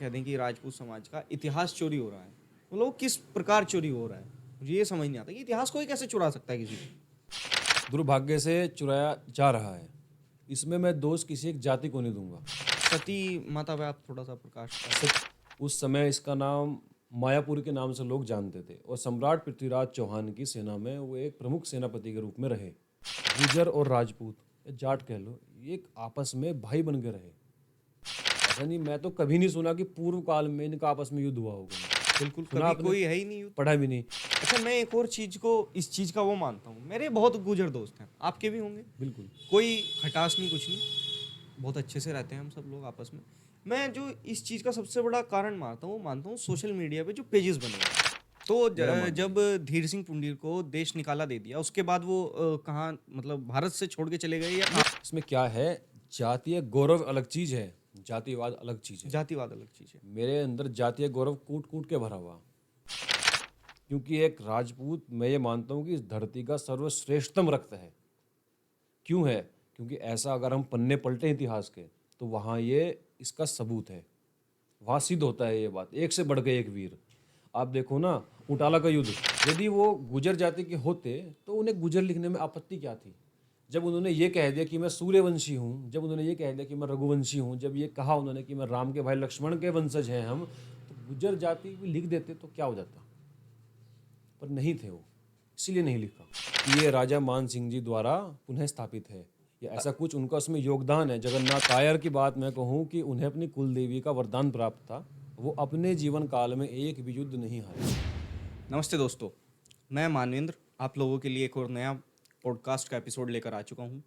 कह दें कि राजपूत समाज का इतिहास चोरी हो रहा है, मतलब वो किस प्रकार चोरी हो रहा है, मुझे ये समझ नहीं आता कि इतिहास कोई कैसे चुरा सकता है किसी को। दुर्भाग्य से चुराया जा रहा है। इसमें मैं दोष किसी एक जाति को नहीं दूंगा। सती माता पे आप थोड़ा सा प्रकाश डालें। सच, उस समय इसका नाम मायापुरी के नाम से लोग जानते थे और सम्राट पृथ्वीराज चौहान की सेना में वो एक प्रमुख सेनापति के रूप में रहे। गुर्जर और राजपूत या जाट कह लो, ये एक आपस में भाई बन के रहे। ऐसा नहीं, मैं तो कभी नहीं सुना कि पूर्व काल में इनका आपस में युद्ध हुआ होगा। बिल्कुल, सुना कभी आपने? कोई है ही नहीं युद्ध। पढ़ा भी नहीं। अच्छा, मैं एक और चीज को, इस चीज का वो मानता हूँ, मेरे बहुत गुजर दोस्त हैं, आपके भी होंगे। बिल्कुल। कोई खटास नहीं, कुछ नहीं, बहुत अच्छे से रहते हैं हम सब लोग आपस में। मैं जो इस चीज़ का सबसे बड़ा कारण मानता हूँ, वो मानता हूँ सोशल मीडिया पे जो पेजेस बने हैं। तो मेरा मानना जब धीर सिंह पुंडीर को देश निकाला दे दिया, उसके बाद वो कहाँ, मतलब भारत से छोड़ के चले गए या है। इसमें क्या है, जातीय गौरव अलग चीज है, जातिवाद अलग चीज है। जातिवाद अलग चीज़ है। मेरे अंदर जातीय गौरव कूट कूट के भरा हुआ, क्योंकि एक राजपूत मैं ये मानता हूँ कि इस धरती का सर्वश्रेष्ठतम रक्त है। क्यों है? क्योंकि ऐसा अगर हम पन्ने पलटे इतिहास के तो वहाँ ये इसका सबूत है। वहाँ सिद्ध होता है ये बात, एक से बढ़ के एक वीर। आप देखो ना, उटाला का युद्ध, यदि वो गुजर जाति के होते तो उन्हें गुजर लिखने में आपत्ति क्या थी? जब उन्होंने ये कह दिया कि मैं सूर्यवंशी हूँ, जब उन्होंने ये कह दिया कि मैं रघुवंशी हूँ, जब ये कहा उन्होंने कि मैं राम के भाई लक्ष्मण के वंशज हैं हम, तो गुजर जाति भी लिख देते तो क्या हो जाता। पर नहीं थे वो, इसीलिए नहीं लिखा कि ये राजा मान सिंह जी द्वारा पुनः स्थापित है या ऐसा कुछ उनका उसमें योगदान है। जगन्नाथ कायर की बात मैं कहूँ कि उन्हें अपनी कुल देवी का वरदान प्राप्त था, वो अपने जीवन काल में एक भी युद्ध नहीं हारे। नमस्ते दोस्तों, मैं मानवेंद्र आप लोगों के लिए एक और नया पॉडकास्ट का एपिसोड लेकर आ चुका हूँ।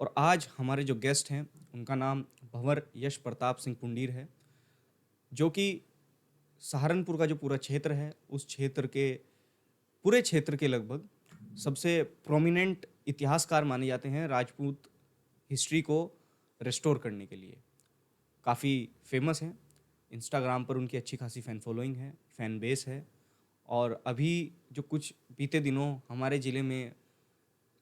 और आज हमारे जो गेस्ट हैं, उनका नाम भंवर यश प्रताप सिंह पुंडीर है, जो कि सहारनपुर का जो पूरा क्षेत्र है, उस क्षेत्र के, पूरे क्षेत्र के लगभग सबसे प्रोमिनेंट इतिहासकार माने जाते हैं राजपूत हिस्ट्री को रिस्टोर करने के लिए। काफ़ी फेमस हैं, इंस्टाग्राम पर उनकी अच्छी खासी फ़ैन फॉलोइंग है, फ़ैन बेस है। और अभी जो कुछ बीते दिनों हमारे ज़िले में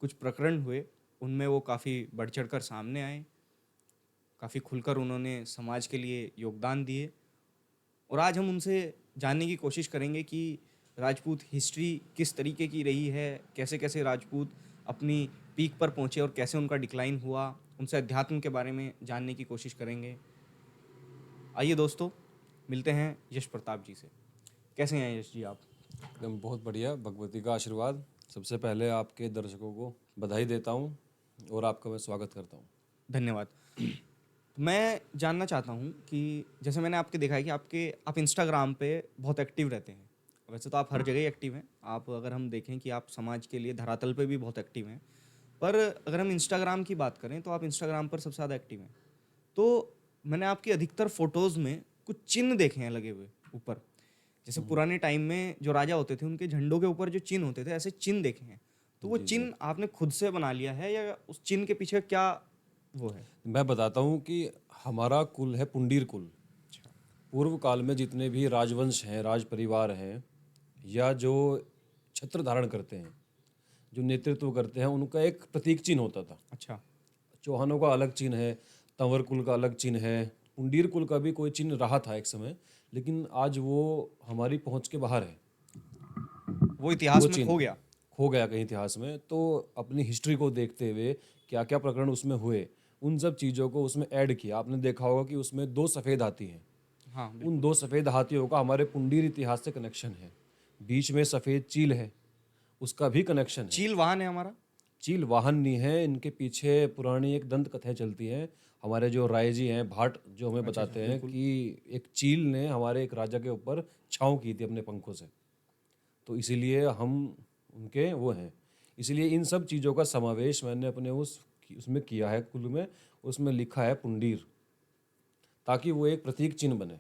कुछ प्रकरण हुए, उनमें वो काफ़ी बढ़ चढ़ कर सामने आए, काफ़ी खुलकर उन्होंने समाज के लिए योगदान दिए। और आज हम उनसे जानने की कोशिश करेंगे कि राजपूत हिस्ट्री किस तरीके की रही है, कैसे कैसे राजपूत अपनी पीक पर पहुँचे और कैसे उनका डिक्लाइन हुआ। उनसे अध्यात्म के बारे में जानने की कोशिश करेंगे। आइए दोस्तों, मिलते हैं यश प्रताप जी से। कैसे हैं यश जी आप? एकदम बहुत बढ़िया, भगवती का आशीर्वाद। सबसे पहले आपके दर्शकों को बधाई देता हूँ और आपका मैं स्वागत करता हूँ। धन्यवाद। मैं जानना चाहता हूँ कि जैसे मैंने आपके देखा है कि आप इंस्टाग्राम पे बहुत एक्टिव रहते हैं। वैसे तो आप हर जगह ही एक्टिव हैं, आप अगर हम देखें कि आप समाज के लिए धरातल पे भी बहुत एक्टिव हैं, पर अगर हम इंस्टाग्राम की बात करें तो आप इंस्टाग्राम पर सबसे ज़्यादा एक्टिव हैं। तो मैंने आपकी अधिकतर फोटोज़ में कुछ चिन्ह देखे हैं लगे हुए ऊपर, जैसे पुराने टाइम में जो राजा होते थे उनके झंडों के ऊपर जो चिन्ह होते थे, ऐसे चिन्ह देखे हैं। तो वो जी जी, चिन्ह आपने खुद से बना लिया है या उस चिन्ह के पीछे क्या वो है? मैं बताता हूँ कि हमारा कुल है पुंडीर कुल। अच्छा। पूर्व काल में जितने भी राजवंश हैं, राज परिवार हैं, या जो छत्र धारण करते हैं, जो नेतृत्व करते हैं, उनका एक प्रतीक चिन्ह होता था। अच्छा। चौहानों का अलग चिन्ह है, तंवर कुल का अलग चिन्ह है, पुंडीर कुल का भी कोई चिन्ह रहा था एक समय, लेकिन आज वो हमारी पहुंच के बाहर है। वो वो इतिहास में चिन्ह खो गया। खो गया कहीं इतिहास में। तो अपनी हिस्ट्री को देखते हुए क्या क्या प्रकरण उसमें हुए, उन सब चीज़ों को उसमें ऐड किया। आपने देखा होगा कि उसमें 2 सफ़ेद हाथी हैं। हाँ उन बिल्कुल। 2 सफ़ेद हाथियों का हमारे पुंडीर इतिहास से कनेक्शन है। बीच में सफ़ेद चील है, उसका भी कनेक्शन है। चील वाहन है हमारा। चील वाहन नहीं है, इनके पीछे पुरानी एक दंत कथाएं चलती हैं। हमारे जो राय जी हैं भाट, जो हमें अच्छा अच्छा, बताते हैं बिल्कुल। कि एक चील ने हमारे एक राजा के ऊपर छाँव की थी अपने पंखों से, तो इसीलिए हम उनके वो हैं। इसलिए इन सब चीज़ों का समावेश मैंने अपने उसमें किया है कुल में। उसमें लिखा है पुंडीर, ताकि वो एक प्रतीक चिन्ह बने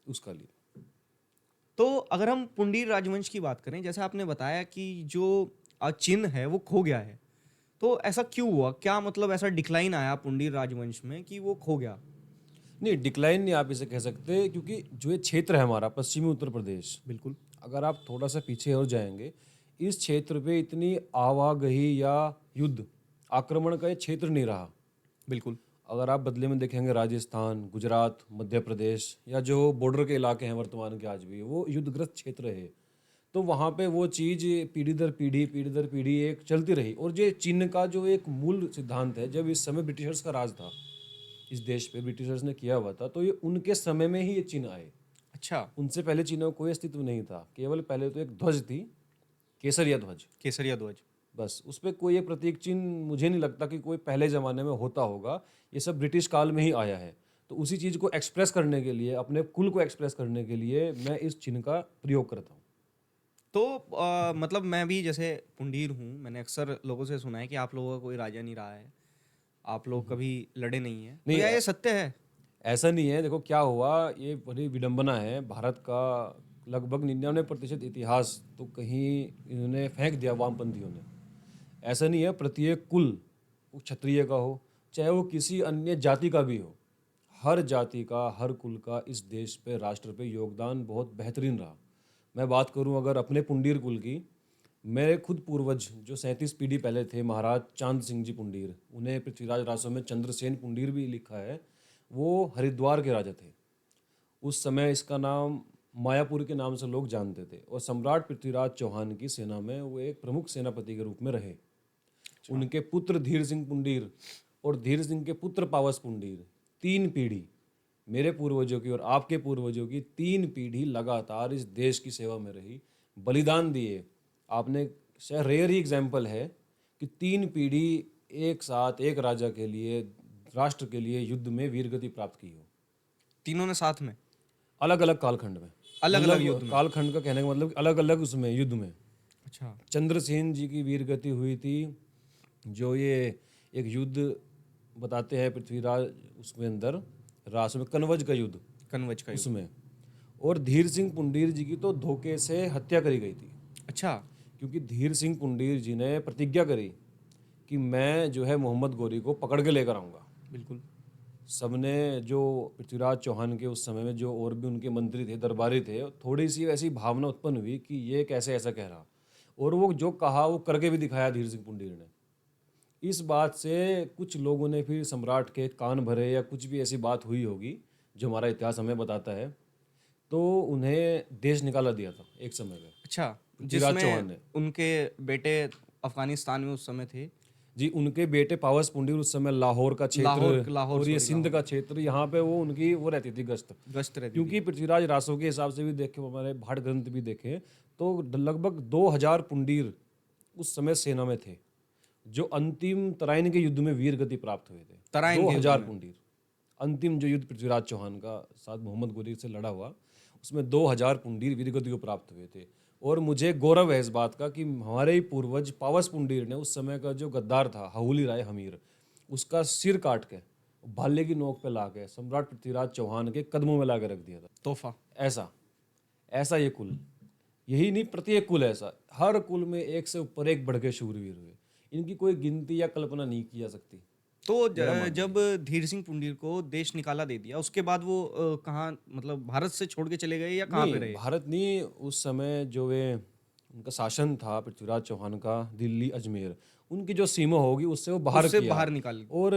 उसका लिए। तो अगर हम पुंडीर राजवंश की बात करें, जैसे आपने बताया कि जो चिन्ह है वो खो गया है, तो ऐसा क्यों हुआ? क्या मतलब ऐसा डिक्लाइन आया पुंडीर राजवंश में कि वो खो गया? नहीं, डिक्लाइन नहीं आप इसे कह सकते, क्योंकि जो ये क्षेत्र है हमारा पश्चिमी उत्तर प्रदेश, बिल्कुल। अगर आप थोड़ा सा पीछे और जाएंगे, इस क्षेत्र पे इतनी आवागही या युद्ध आक्रमण का ये क्षेत्र नहीं रहा। बिल्कुल। अगर आप बदले में देखेंगे राजस्थान, गुजरात, मध्य प्रदेश या जो बॉर्डर के इलाके हैं वर्तमान के आज भी, वो युद्धग्रस्त क्षेत्र है। तो वहाँ पे वो चीज़ पीढ़ी दर पीढ़ी एक चलती रही। और ये चिन्ह का जो एक मूल सिद्धांत है, जब इस समय ब्रिटिशर्स का राज था इस देश पे, ब्रिटिशर्स ने किया हुआ था, तो ये उनके समय में ही ये चिन्ह आए। अच्छा, उनसे पहले चिन्हों का कोई अस्तित्व नहीं था। केवल पहले तो एक ध्वज थी, केसरिया ध्वज। केसरिया ध्वज। बस उस पर कोई एक प्रतीक चिन्ह मुझे नहीं लगता कि कोई पहले ज़माने में होता होगा। ये सब ब्रिटिश काल में ही आया है। तो उसी चीज़ को एक्सप्रेस करने के लिए, अपने कुल को एक्सप्रेस करने के लिए मैं इस चिन्ह का प्रयोग करता हूँ। तो मतलब मैं भी जैसे पुंडीर हूँ, मैंने अक्सर लोगों से सुना है कि आप लोगों का कोई राजा नहीं रहा है, आप लोग कभी लड़े नहीं हैं। तो नहीं, क्या ये सत्य है? ऐसा नहीं है। देखो क्या हुआ, ये बड़ी विडंबना है। भारत का लगभग 99% इतिहास तो कहीं इन्होंने फेंक दिया वामपंथियों ने। ऐसा नहीं है। प्रत्येक कुल, वो क्षत्रिय का हो चाहे वो किसी अन्य जाति का भी हो, हर जाति का, हर कुल का इस देश पे, राष्ट्र पे योगदान बहुत बेहतरीन रहा। मैं बात करूं अगर अपने पुंडीर कुल की, मेरे खुद पूर्वज जो 37 पीढ़ी पहले थे, महाराज चांद सिंह जी पुंडीर, उन्हें पृथ्वीराज रासों में चंद्रसेन पुंडीर भी लिखा है। वो हरिद्वार के राजा थे। उस समय इसका नाम मायापुर के नाम से लोग जानते थे। और सम्राट पृथ्वीराज चौहान की सेना में वो एक प्रमुख सेनापति के रूप में रहे। उनके पुत्र धीर सिंह पुंडीर और धीर सिंह के पुत्र पावस पुंडीर, 3 पीढ़ी, मेरे पूर्वजों की और आपके पूर्वजों की 3 पीढ़ी लगातार इस देश की सेवा में रही, बलिदान दिए। आपने शायद रेयर ही एग्जाम्पल है कि 3 पीढ़ी एक साथ एक राजा के लिए, राष्ट्र के लिए युद्ध में वीरगति प्राप्त की हो। तीनों ने साथ में? अलग अलग कालखंड में। अलग अलग मतलब युद्ध में? कालखंड का कहने का मतलब अलग अलग उसमें युद्ध में। अच्छा। चंद्रसेन जी की वीरगति हुई थी, जो ये एक युद्ध बताते हैं पृथ्वीराज, उसमें अंदर रास में कनवज का युद्ध, कनवज का युद्ध। उसमें। और धीर सिंह पुंडीर जी की तो धोखे से हत्या करी गई थी। अच्छा। क्योंकि धीर सिंह पुंडीर जी ने प्रतिज्ञा करी कि मैं जो है मोहम्मद गोरी को पकड़ के लेकर आऊँगा। बिल्कुल। सबने, जो पृथ्वीराज चौहान के उस समय में जो और भी उनके मंत्री थे, दरबारी थे, थोड़ी सी ऐसी भावना उत्पन्न हुई कि ये कैसे ऐसा कह रहा। और वो जो कहा वो करके भी दिखाया धीर सिंह पुंडीर ने। इस बात से कुछ लोगों ने फिर सम्राट के कान भरे, या कुछ भी ऐसी बात हुई होगी जो हमारा इतिहास हमें बताता है, तो उन्हें देश निकाला दिया था एक समय में अच्छा, पृथ्वीराज चौहान जिसमें ने। उनके बेटे अफगानिस्तान में उस समय थे। जी, उनके बेटे पावस पुंडीर उस समय लाहौर का क्षेत्र लाहौर और ये सॉरी, सिंध का क्षेत्र, यहाँ पे वो उनकी वो रहती थी गश्त। गश्त रहती थी। क्योंकि पृथ्वीराज रासो के हिसाब से भी देखें, हमारे भाट ग्रंथ भी देखें, तो लगभग 2000 पुंडीर उस समय सेना में थे, जो अंतिम तराइन के युद्ध में वीर गति प्राप्त हुए थे। तराइन के युद्ध 2000 में? पुंडीर। अंतिम जो युद्ध पृथ्वीराज चौहान का साथ मोहम्मद गोरी से लड़ा हुआ, उसमें 2000 पुंडीर वीर गति को प्राप्त हुए थे। और मुझे गौरव है इस बात का कि हमारे ही पूर्वज पावस पुंडीर ने उस समय का जो गद्दार था हहुली राय हमीर, उसका सिर काट के भाले की नोक पे ला के सम्राट पृथ्वीराज चौहान के कदमों में ला के रख दिया था। तोहफा। ऐसा ऐसा ये कुल, यही नहीं, प्रत्येक कुल ऐसा, हर कुल में एक से ऊपर एक बढ़ के शूरवीर हुए। इनकी कोई गिनती या कल्पना नहीं की जा सकती। तो जब धीर सिंह पुंडीर को देश निकाला दे दिया, उसके बाद वो कहाँ, मतलब भारत से छोड़ के चले गए या कहाँ पे नहीं, रहे? भारत नहीं। उस समय जो वे उनका शासन था पृथ्वीराज चौहान का, दिल्ली अजमेर, उनकी जो सीमा होगी उससे वो बाहर उससे किया। बाहर निकाल। और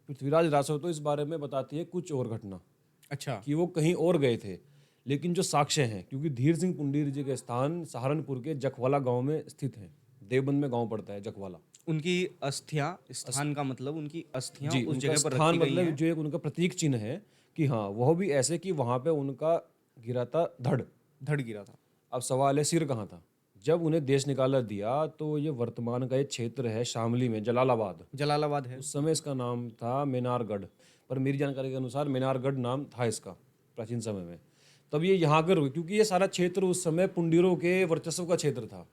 पृथ्वीराज रासो तो इस बारे में बताती है कुछ और घटना, अच्छा। कि वो कहीं और गए थे। लेकिन जो साक्ष्य हैं, क्योंकि धीर सिंह पुंडीर जी के स्थान सहारनपुर के जखवाला गांव में स्थित है। देवबंद में गांव पड़ता है जखवाला। उनकी अस्थियां, स्थान का मतलब उनकी अस्थियां जी, उस उनका जगह पर स्थान रखी गई मतलब हैं। जो एक उनका प्रतीक चिन्ह है कि हाँ, वह भी ऐसे कि वहां पे उनका गिरा था धड़। धड़ गिरा था। अब सवाल है सिर कहाँ था। जब उन्हें देश निकाला दिया तो ये वर्तमान का एक क्षेत्र है शामली में, जलालाबाद। जलालाबाद है। उस समय इसका नाम था मेनारगढ़, पर मेरी जानकारी के अनुसार मेनारगढ़ नाम था इसका प्राचीन समय में। तब ये यहाँ कर हुई, क्योंकि ये सारा क्षेत्र उस समय पुंडीरों के वर्चस्व का क्षेत्र था,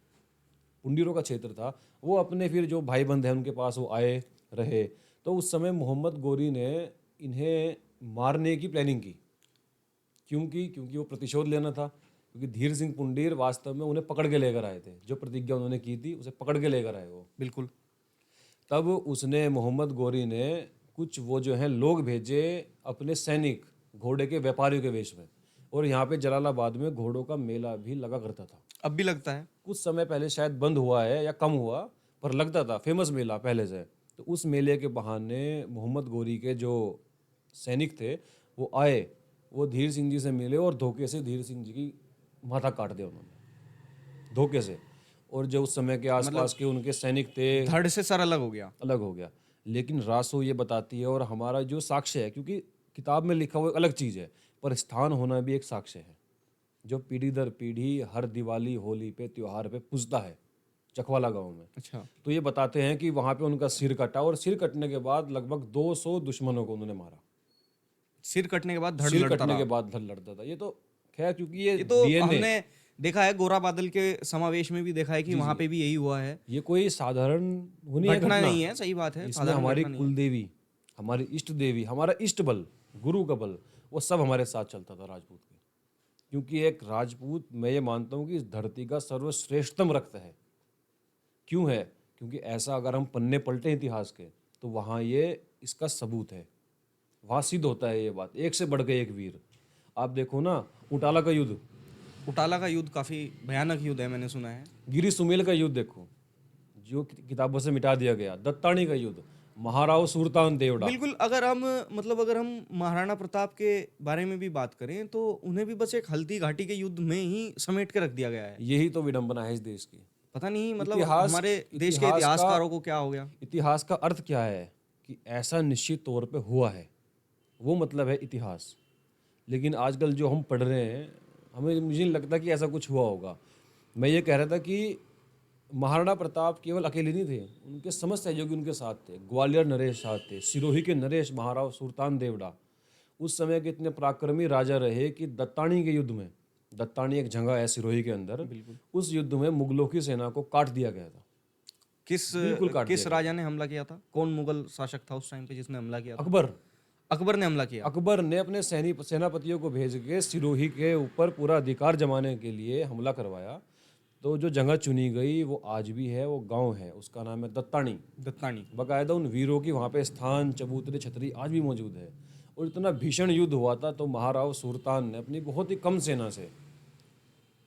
पुंडीरों का क्षेत्र था। वो अपने फिर जो भाई बंद हैं उनके पास वो आए रहे। तो उस समय मोहम्मद गोरी ने इन्हें मारने की प्लानिंग की। क्योंकि वो प्रतिशोध लेना था। क्योंकि धीर सिंह पुंडीर वास्तव में उन्हें पकड़ के लेकर आए थे, जो प्रतिज्ञा उन्होंने की थी उसे पकड़ के लेकर आए वो। बिल्कुल। तब उसने, मोहम्मद गोरी ने कुछ वो जो हैं लोग भेजे अपने सैनिक, घोड़े के व्यापारियों के वेश में। और यहाँ पे जलालाबाद में घोड़ों का मेला भी लगा करता था। अब भी लगता है। कुछ समय पहले शायद बंद हुआ है या कम हुआ, पर लगता था, फेमस मेला पहले से। तो उस मेले के बहाने मोहम्मद गोरी के जो सैनिक थे वो आए, वो धीर सिंह जी से मिले और धोखे से धीर सिंह जी की माथा काट दिया उन्होंने, धोखे से। और जो उस समय के आसपास के उनके सैनिक थे, धड़ से सर अलग हो गया। अलग हो गया। लेकिन रासो ये बताती है और हमारा जो साक्ष्य है, क्योंकि किताब में लिखा हुआ एक अलग चीज़ है, पर स्थान होना भी एक साक्ष्य है, जो पीढ़ी दर पीढ़ी हर दिवाली होली पे त्योहार पे पूजता है चकवाला गांव में। अच्छा, तो ये बताते हैं कि वहाँ पे उनका सिर कटा और सिर कटने के बाद लगभग 200 दुश्मनों को उन्होंने मारा। सिर कटने के बाद धड़ सिर लड़ता कटने के रहा। बाद धड़ लड़ता था। ये तो खैर, क्योंकि ये ये तो डीएनए, हमने देखा है, गोरा बादल के समावेश में भी देखा है कि वहां पे भी यही हुआ है। ये कोई साधारण नहीं है घटना घटना नहीं है, सही बात है, इसमें साधारण हमारी घटना नहीं कुल देवी, हमारी इष्ट देवी, हमारा इष्ट बल, गुरु का बल, वो सब हमारे साथ चलता था राजपूत के। क्योंकि एक राजपूत, मैं ये मानता हूँ कि इस धरती का सर्वश्रेष्ठतम रक्त है। क्यों है? क्योंकि ऐसा अगर हम पन्ने पलटे इतिहास के तो वहाँ ये इसका सबूत है, वहाँ सिद्ध होता है ये बात। एक से बढ़ के एक वीर। आप देखो ना, उटाला का युद्ध, उटाला का युद्ध काफी भयानक युद्ध है, मैंने सुना है। गिरी सुमेल का युद्ध देखो, जो किताबों से मिटा दिया गया, दत्तानी का युद्ध, महाराव सुरतान देवड़ा। बिल्कुल, अगर हम महाराणा प्रताप के बारे में भी बात करें तो उन्हें भी बस एक हल्दी घाटी के युद्ध में ही समेट के रख दिया गया है। यही तो विडंबना है इस देश की। पता नहीं, मतलब इतिहास, हमारे देश के इतिहास का इतिहासकारों को क्या हो गया। इतिहास का अर्थ क्या है कि ऐसा निश्चित तौर पे हुआ है, वो मतलब है इतिहास। लेकिन आजकल जो हम पढ़ रहे हैं, मुझे नहीं लगता कि ऐसा कुछ हुआ होगा। मैं ये कह रहा था कि महाराणा प्रताप केवल अकेले नहीं थे, उनके समस्त सहयोगी उनके साथ थे। ग्वालियर नरेश साथ थे, सिरोही के नरेश महाराव सुल्तान देवड़ा उस समय के इतने पराक्रमी राजा रहे कि दत्तानी के युद्ध में, दत्तानी एक जगह है सिरोही के अंदर, उस युद्ध में मुगलों की सेना को काट दिया गया था। बिल्कुल काट किस दिया राजा ने हमला किया था? कौन मुगल शासक था उस टाइम पे जिसने हमला किया था? अकबर। अकबर ने हमला किया। अकबर ने अपने सेनापतियों को भेज के सिरोही के ऊपर पूरा अधिकार जमाने के लिए हमला करवाया। तो जो जगह चुनी गई वो आज भी है, वो गांव है, उसका नाम है दत्तानी। दत्तानी। बाकायदा उन वीरों की वहाँ पे स्थान, चबूतरे, छतरी आज भी मौजूद है। और इतना भीषण युद्ध हुआ था तो महाराव सुल्तान ने अपनी बहुत ही कम सेना से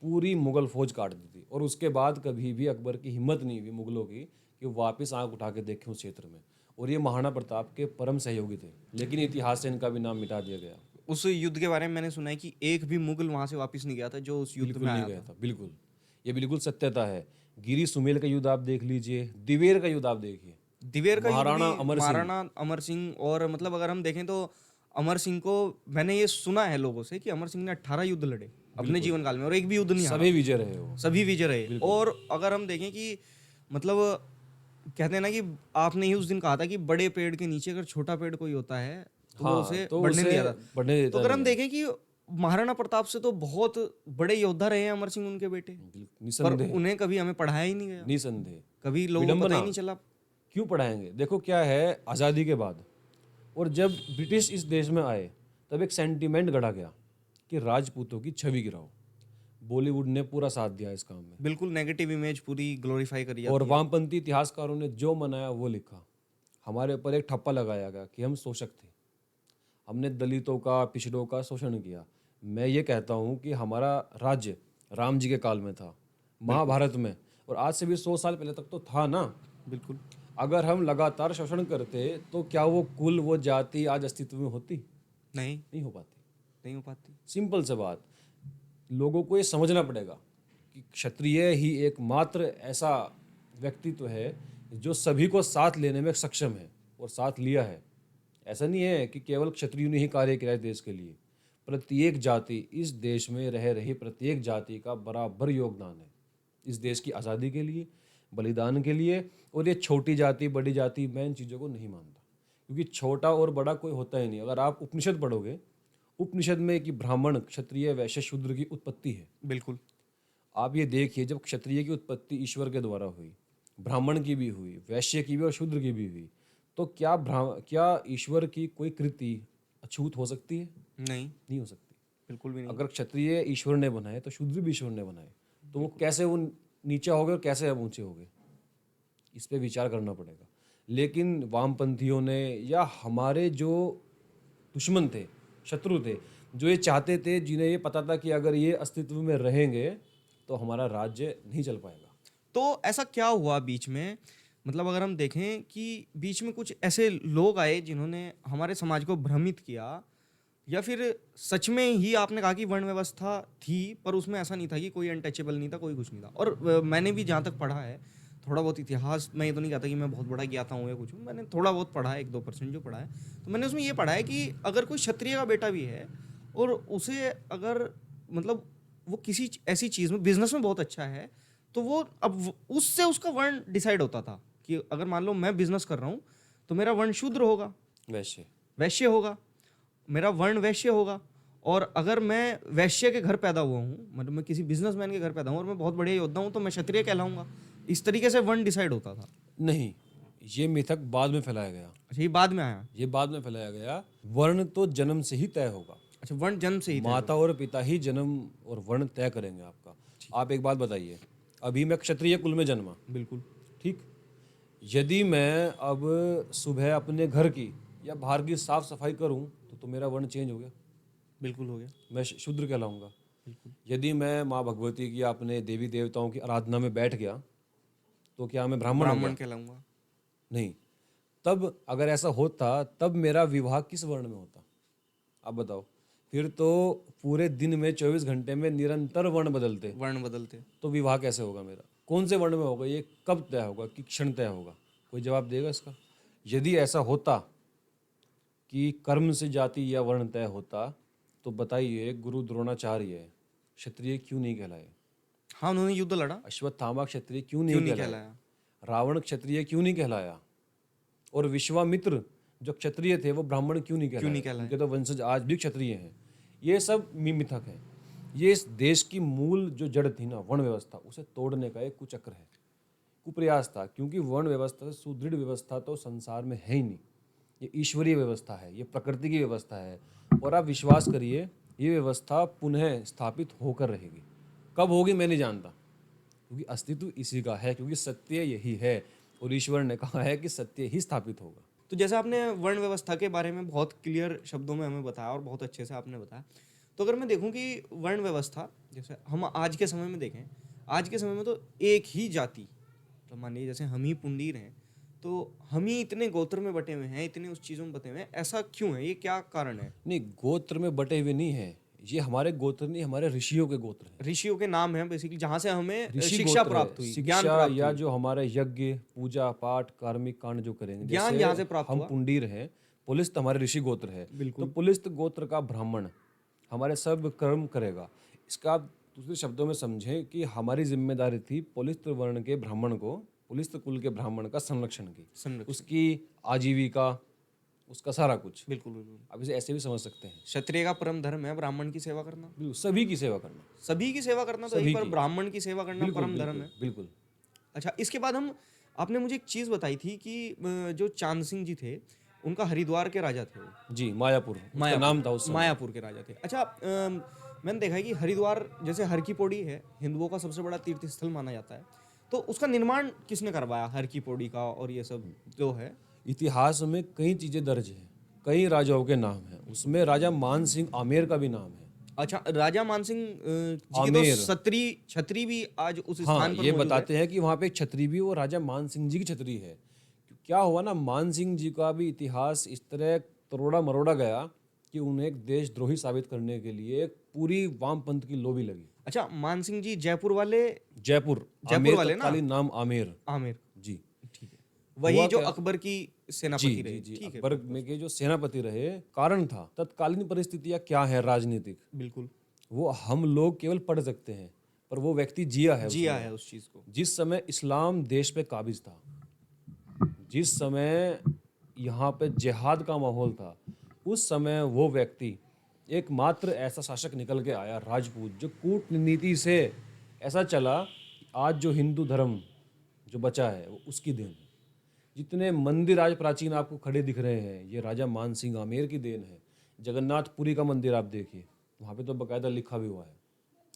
पूरी मुगल फौज काट दी थी। और उसके बाद कभी भी अकबर की हिम्मत नहीं हुई मुगलों की कि वो वापस आंख उठा के देखें उस क्षेत्र में। और ये महाराणा प्रताप के परम सहयोगी थे, लेकिन इतिहास से इनका भी नाम मिटा दिया गया। उस युद्ध के बारे में मैंने सुना है कि एक भी मुगल वहां से वापस नहीं गया था जो उस युद्ध बिल्कुल में नहीं आया गया था। था, बिल्कुल। ये बिल्कुल सत्यता है। गिरी सुमेल का युद्ध आप देख लीजिए, दिवेर का युद्ध आप देखिए, दिवेर का युद्ध महाराणा भी, अमर सिंह। महाराणा अमर सिंह। और मतलब अगर हम देखें तो अमर सिंह को, मैंने ये सुना है लोगों से कि अमर सिंह ने 18 युद्ध लड़े अपने जीवन काल में और एक भी युद्ध नहीं हारा। सभी विजय रहे हो। सभी विजय रहे। और अगर हम देखें कि मतलब कहते हैं ना कि आपने ही उस दिन कहा था कि बड़े पेड़ के नीचे अगर छोटा पेड़ कोई होता है तो वो उसे तो बढ़ने उसे नहीं दिया था। बढ़ने देता तो अगर हम नहीं है। देखें कि महाराणा प्रताप से तो बहुत बड़े योद्धा रहे हैं अमर सिंह, उनके बेटे, पर निसंदेह, उन्हें कभी हमें पढ़ाया ही नहीं गया, निसंदेह। कभी लोगों को पता ही नहीं चला। क्यों पढ़ाएंगे? देखो क्या है, आज़ादी के बाद और जब ब्रिटिश इस देश में आए तब एक सेंटीमेंट गढ़ा गया कि राजपूतों की छवि गिराओ। बॉलीवुड ने पूरा साथ दिया इस काम में। बिल्कुल नेगेटिव इमेज पूरी ग्लोरीफाई करी और जाती है। वामपंथी इतिहासकारों ने जो मनाया वो लिखा। हमारे ऊपर एक ठप्पा लगाया गया कि हम शोषक थे, हमने दलितों का, पिछड़ों का शोषण किया। मैं ये कहता हूँ कि हमारा राज्य राम जी के काल में था, महाभारत में, और आज से भी 100 साल पहले तक तो था ना। बिल्कुल। अगर हम लगातार शोषण करते तो क्या वो कुल, वो जाति आज अस्तित्व में होती? नहीं हो पाती। नहीं हो पाती। सिंपल सी बात। लोगों को ये समझना पड़ेगा कि क्षत्रिय ही एकमात्र ऐसा व्यक्तित्व है जो सभी को साथ लेने में सक्षम है और साथ लिया है। ऐसा नहीं है कि केवल क्षत्रियों ने ही कार्य किया है देश के लिए। प्रत्येक जाति, इस देश में रह रही प्रत्येक जाति का बराबर योगदान है इस देश की आज़ादी के लिए, बलिदान के लिए। और ये छोटी जाति, बड़ी जाति, मैं इन चीज़ों को नहीं मानता, क्योंकि छोटा और बड़ा कोई होता ही नहीं। अगर आप उपनिषद पढ़ोगे, उपनिषद में कि ब्राह्मण, क्षत्रिय, वैश्य, शूद्र की उत्पत्ति है। बिल्कुल। आप ये देखिए, जब क्षत्रिय की उत्पत्ति ईश्वर के द्वारा हुई, ब्राह्मण की भी हुई, वैश्य की भी और शूद्र की भी हुई, तो क्या ईश्वर की कोई कृति अछूत हो सकती है? नहीं हो सकती, बिल्कुल भी नहीं। अगर क्षत्रिय ईश्वर ने बनाए तो शूद्र भी ईश्वर ने बनाए, तो वो कैसे वो नीचे हो गए और कैसे अब ऊंचे हो गए? इस पे विचार करना पड़ेगा। लेकिन वामपंथियों ने या हमारे जो दुश्मन थे, शत्रु थे, जो ये चाहते थे, जिन्हें ये पता था कि अगर ये अस्तित्व में रहेंगे तो हमारा राज्य नहीं चल पाएगा। तो ऐसा क्या हुआ बीच में मतलब अगर हम देखें कि बीच में कुछ ऐसे लोग आए जिन्होंने हमारे समाज को भ्रमित किया, या फिर सच में ही आपने कहा कि वर्ण व्यवस्था थी पर उसमें ऐसा नहीं था कि कोई अनटचेबल नहीं था, कोई कुछ नहीं था। और मैंने भी जहाँ तक पढ़ा है, थोड़ा बहुत इतिहास, मैं ये तो नहीं कहता कि मैं बहुत बड़ा ज्ञाता हूँ या कुछ हूँ, मैंने थोड़ा बहुत पढ़ा है, 1-2% जो पढ़ा है, तो मैंने उसमें ये पढ़ा है कि अगर कोई क्षत्रिय का बेटा भी है और उसे अगर मतलब वो किसी ऐसी चीज़ में बिजनेस में बहुत अच्छा है, तो वो अब उससे उसका वर्ण डिसाइड होता था कि अगर मान लो मैं बिजनेस कर रहा हूँ तो मेरा वर्ण शूद्र होगा, वैसे वैश्य होगा, मेरा वर्ण वैश्य होगा। और अगर मैं वैश्य के घर पैदा हुआ हूँ, मतलब मैं किसी बिजनेसमैन के घर पैदा हूँ और मैं बहुत बढ़िया योद्धा हूँ, तो मैं क्षत्रिय कहलाऊंगा। इस तरीके से वर्ण डिसाइड होता था। नहीं, ये मिथक बाद में फैलाया गया। अच्छा, ये बाद में आया। ये बाद में फैलाया गया। वर्ण तो जन्म से ही तय होगा। अच्छा, वर्ण जन्म से ही तय माता और पिता ही जन्म और वर्ण तय करेंगे आपका। आप एक बात बताइए, अभी मैं क्षत्रिय कुल में जन्मा, होगा। बिल्कुल। ठीक। यदि मैं अब सुबह अपने घर की या बाहर की साफ सफाई करूं तो मेरा वर्ण चेंज हो गया, बिल्कुल हो गया। मैं शूद्र कहलाऊंगा। बिल्कुल। यदि मैं माँ भगवती की या अपने देवी देवताओं की आराधना में बैठ गया तो क्या मैं ब्राह्मण हो ब्राह्मण गया? कहलाऊंगा। नहीं। तब अगर ऐसा होता तब मेरा विवाह किस वर्ण में होता? आप बताओ। फिर तो पूरे दिन में 24 घंटे में निरंतर वर्ण बदलते, वर्ण बदलते। तो विवाह कैसे होगा मेरा? कौन से वर्ण में होगा? ये कब तय होगा, कि क्षण तय होगा? कोई जवाब देगा इसका? यदि ऐसा होता कि कर्म से जाति या वर्ण तय होता, तो बताइए गुरु द्रोणाचार्य क्षत्रिय क्यों नहीं कहलाए? हाँ, उन्होंने युद्ध लड़ा। अश्वत्थामा क्षत्रिय क्यों क्यों नहीं नहीं कहलाए? कहलाया? रावण क्षत्रिय क्यों नहीं कहलाया? और विश्वामित्र जो क्षत्रिय थे वो ब्राह्मण क्यों नहीं क्यों नहीं कहलाए? कहलाए? उनके तो वंशज आज भी क्षत्रिय हैं। ये सब मिथक है। ये इस देश की मूल जो जड़ थी ना, वर्ण व्यवस्था, उसे तोड़ने का एक कुचक्र है, कुप्रयास था। क्योंकि वर्ण व्यवस्था से सुदृढ़ व्यवस्था तो संसार में है ही नहीं। ये ईश्वरीय व्यवस्था है, ये प्रकृति की व्यवस्था है। और आप विश्वास करिए, ये व्यवस्था पुनः स्थापित होकर रहेगी। कब होगी मैं नहीं जानता, क्योंकि अस्तित्व इसी का है, क्योंकि सत्य यही है और ईश्वर ने कहा है कि सत्य ही स्थापित होगा। तो जैसे आपने वर्ण व्यवस्था के बारे में बहुत क्लियर शब्दों में हमें बताया और बहुत अच्छे से आपने बताया, तो अगर मैं देखूं कि वर्ण व्यवस्था, जैसे हम आज के समय में देखें, आज के समय में तो एक ही जाति, तो मान लीजिए जैसे हम ही पुंडीर हैं, तो हम ही इतने गोत्र में बटे हुए हैं, इतने उस चीज़ों में बटे हुए हैं, ऐसा क्यों है? ये क्या कारण है? नहीं, गोत्र में बटे हुए नहीं है। ये हमारे गोत्र नहीं, हमारे ऋषियों के गोत्र हैं। ऋषियों के नाम हैं बेसिकली, जहाँ से हमें ऋषि शिक्षा गोत्र प्राप्त है। हुई, ज्ञान शिक्षा प्राप्त या हुई, जो हमारे यज्ञ पूजा पाठ कार्मिक कांड जो करेंगे, ज्ञान जैसे जहाँ से प्राप्त हम हुआ। पुंडीर हैं, पुलिस्त हमारे ऋषि गोत्र है, तो बिल्कुल। पुलिस्त गोत्र का ब्राह्मण हमारे सब कर्म करेगा। इसका आप दूसरे शब्दों में समझें कि हमारी जिम्मेदारी थी पुलिस्त वर्ण के ब्राह्मण को, पुलिस्त कुल के ब्राह्मण का संरक्षण की, संरक्षण। उसकी आजीविका, उसका सारा कुछ। बिल्कुल बिल्कुल। आप इसे ऐसे भी समझ सकते हैं। क्षत्रिय का परम धर्म है ब्राह्मण की सेवा करना। बिल्कुल, सभी की सेवा करना, सभी की सेवा करना तो एक सभी पर की। ब्राह्मण की सेवा करना बिल्कुल परम धर्म बिल्कुल है। बिल्कुल। अच्छा, इसके बाद हम, आपने मुझे एक चीज़ बताई थी कि जो चांद सिंह जी थे, उनका हरिद्वार के राजा थे वो। जी, मायापुर उसका मायापुर, नाम था उस समय। मायापुर के राजा थे। अच्छा, मैंने देखा है कि हरिद्वार, जैसे हर की पौड़ी है, हिंदुओं का सबसे बड़ा तीर्थ स्थल माना जाता है, तो उसका निर्माण किसने करवाया, हर की पौड़ी का और ये सब जो है? इतिहास में कई चीजें दर्ज हैं, कई राजाओं के नाम हैं, उसमें राजा मान सिंह आमेर का भी नाम है। अच्छा, राजा मानसिंह जी की तो आमेर, छतरी, छतरी भी आज उस हाँ, स्थान पर ये मौजूद है। बताते हैं कि वहाँ पे एक छतरी भी वो राजा मान सिंह जी की छतरी है। क्या हुआ ना, मान सिंह जी का भी इतिहास इस तरह तरोड़ा मरोड़ा गया कि उन्हें एक देशद्रोही साबित करने के लिए एक पूरी वामपंथ की लोबी लगी। अच्छा, मान सिंह जी जयपुर वाले? जयपुर, जयपुर आमेर वाले ना? तत्कालीन नाम आमेर। आमिर। जी। ठीक है, वही हुआ जो क्या? अकबर की जी सेनापति जी रहे। जी, ठीक है, अकबर में के जो सेनापति रहे, कारण था तत्कालीन परिस्थितियां क्या है राजनीतिक, बिल्कुल। वो हम लोग केवल पढ़ सकते हैं, पर वो व्यक्ति जिया है जिया उसने। है उस चीज को। जिस समय इस्लाम देश पे काबिज था, जिस समय यहाँ पे जिहाद का माहौल था, उस समय वो व्यक्ति एकमात्र ऐसा शासक निकल के आया राजपूत, जो कूटनीति से ऐसा चला कि आज जो हिंदू धर्म जो बचा है वो उसकी देन है। जितने मंदिर आज प्राचीन आपको खड़े दिख रहे हैं, ये राजा मान सिंह आमेर की देन है। जगन्नाथपुरी का मंदिर आप देखिए, वहाँ पे तो बकायदा लिखा भी हुआ है।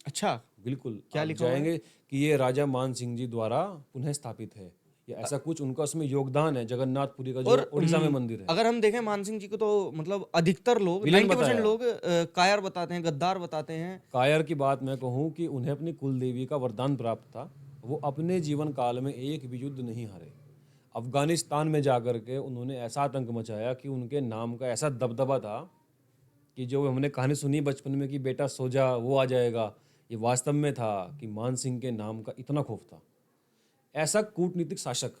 अच्छा, बिल्कुल, क्या आप लिखा हुआ है? जाएंगे कि ये राजा मान सिंह जी द्वारा पुनः स्थापित है, या ऐसा कुछ उनका उसमें योगदान है। जगन्नाथपुरी का और जो उड़ीसा में मंदिर है, अगर हम देखें मान सिंह जी को, तो मतलब अधिकतर लोग, विलेन 90% बताया। लोग कायर बताते हैं, गद्दार बताते हैं। कायर की बात मैं कहूँ कि उन्हें अपनी कुल देवी का वरदान प्राप्त था, वो अपने जीवन काल में एक भी युद्ध नहीं हारे। अफगानिस्तान में जाकर के उन्होंने ऐसा आतंक मचाया कि उनके नाम का ऐसा दबदबा था कि जो हमने कहानी सुनी बचपन में कि बेटा सो जा वो आ जाएगा, ये वास्तव में था कि मान सिंह के नाम का इतना खौफ था। ऐसा कूटनीतिक शासक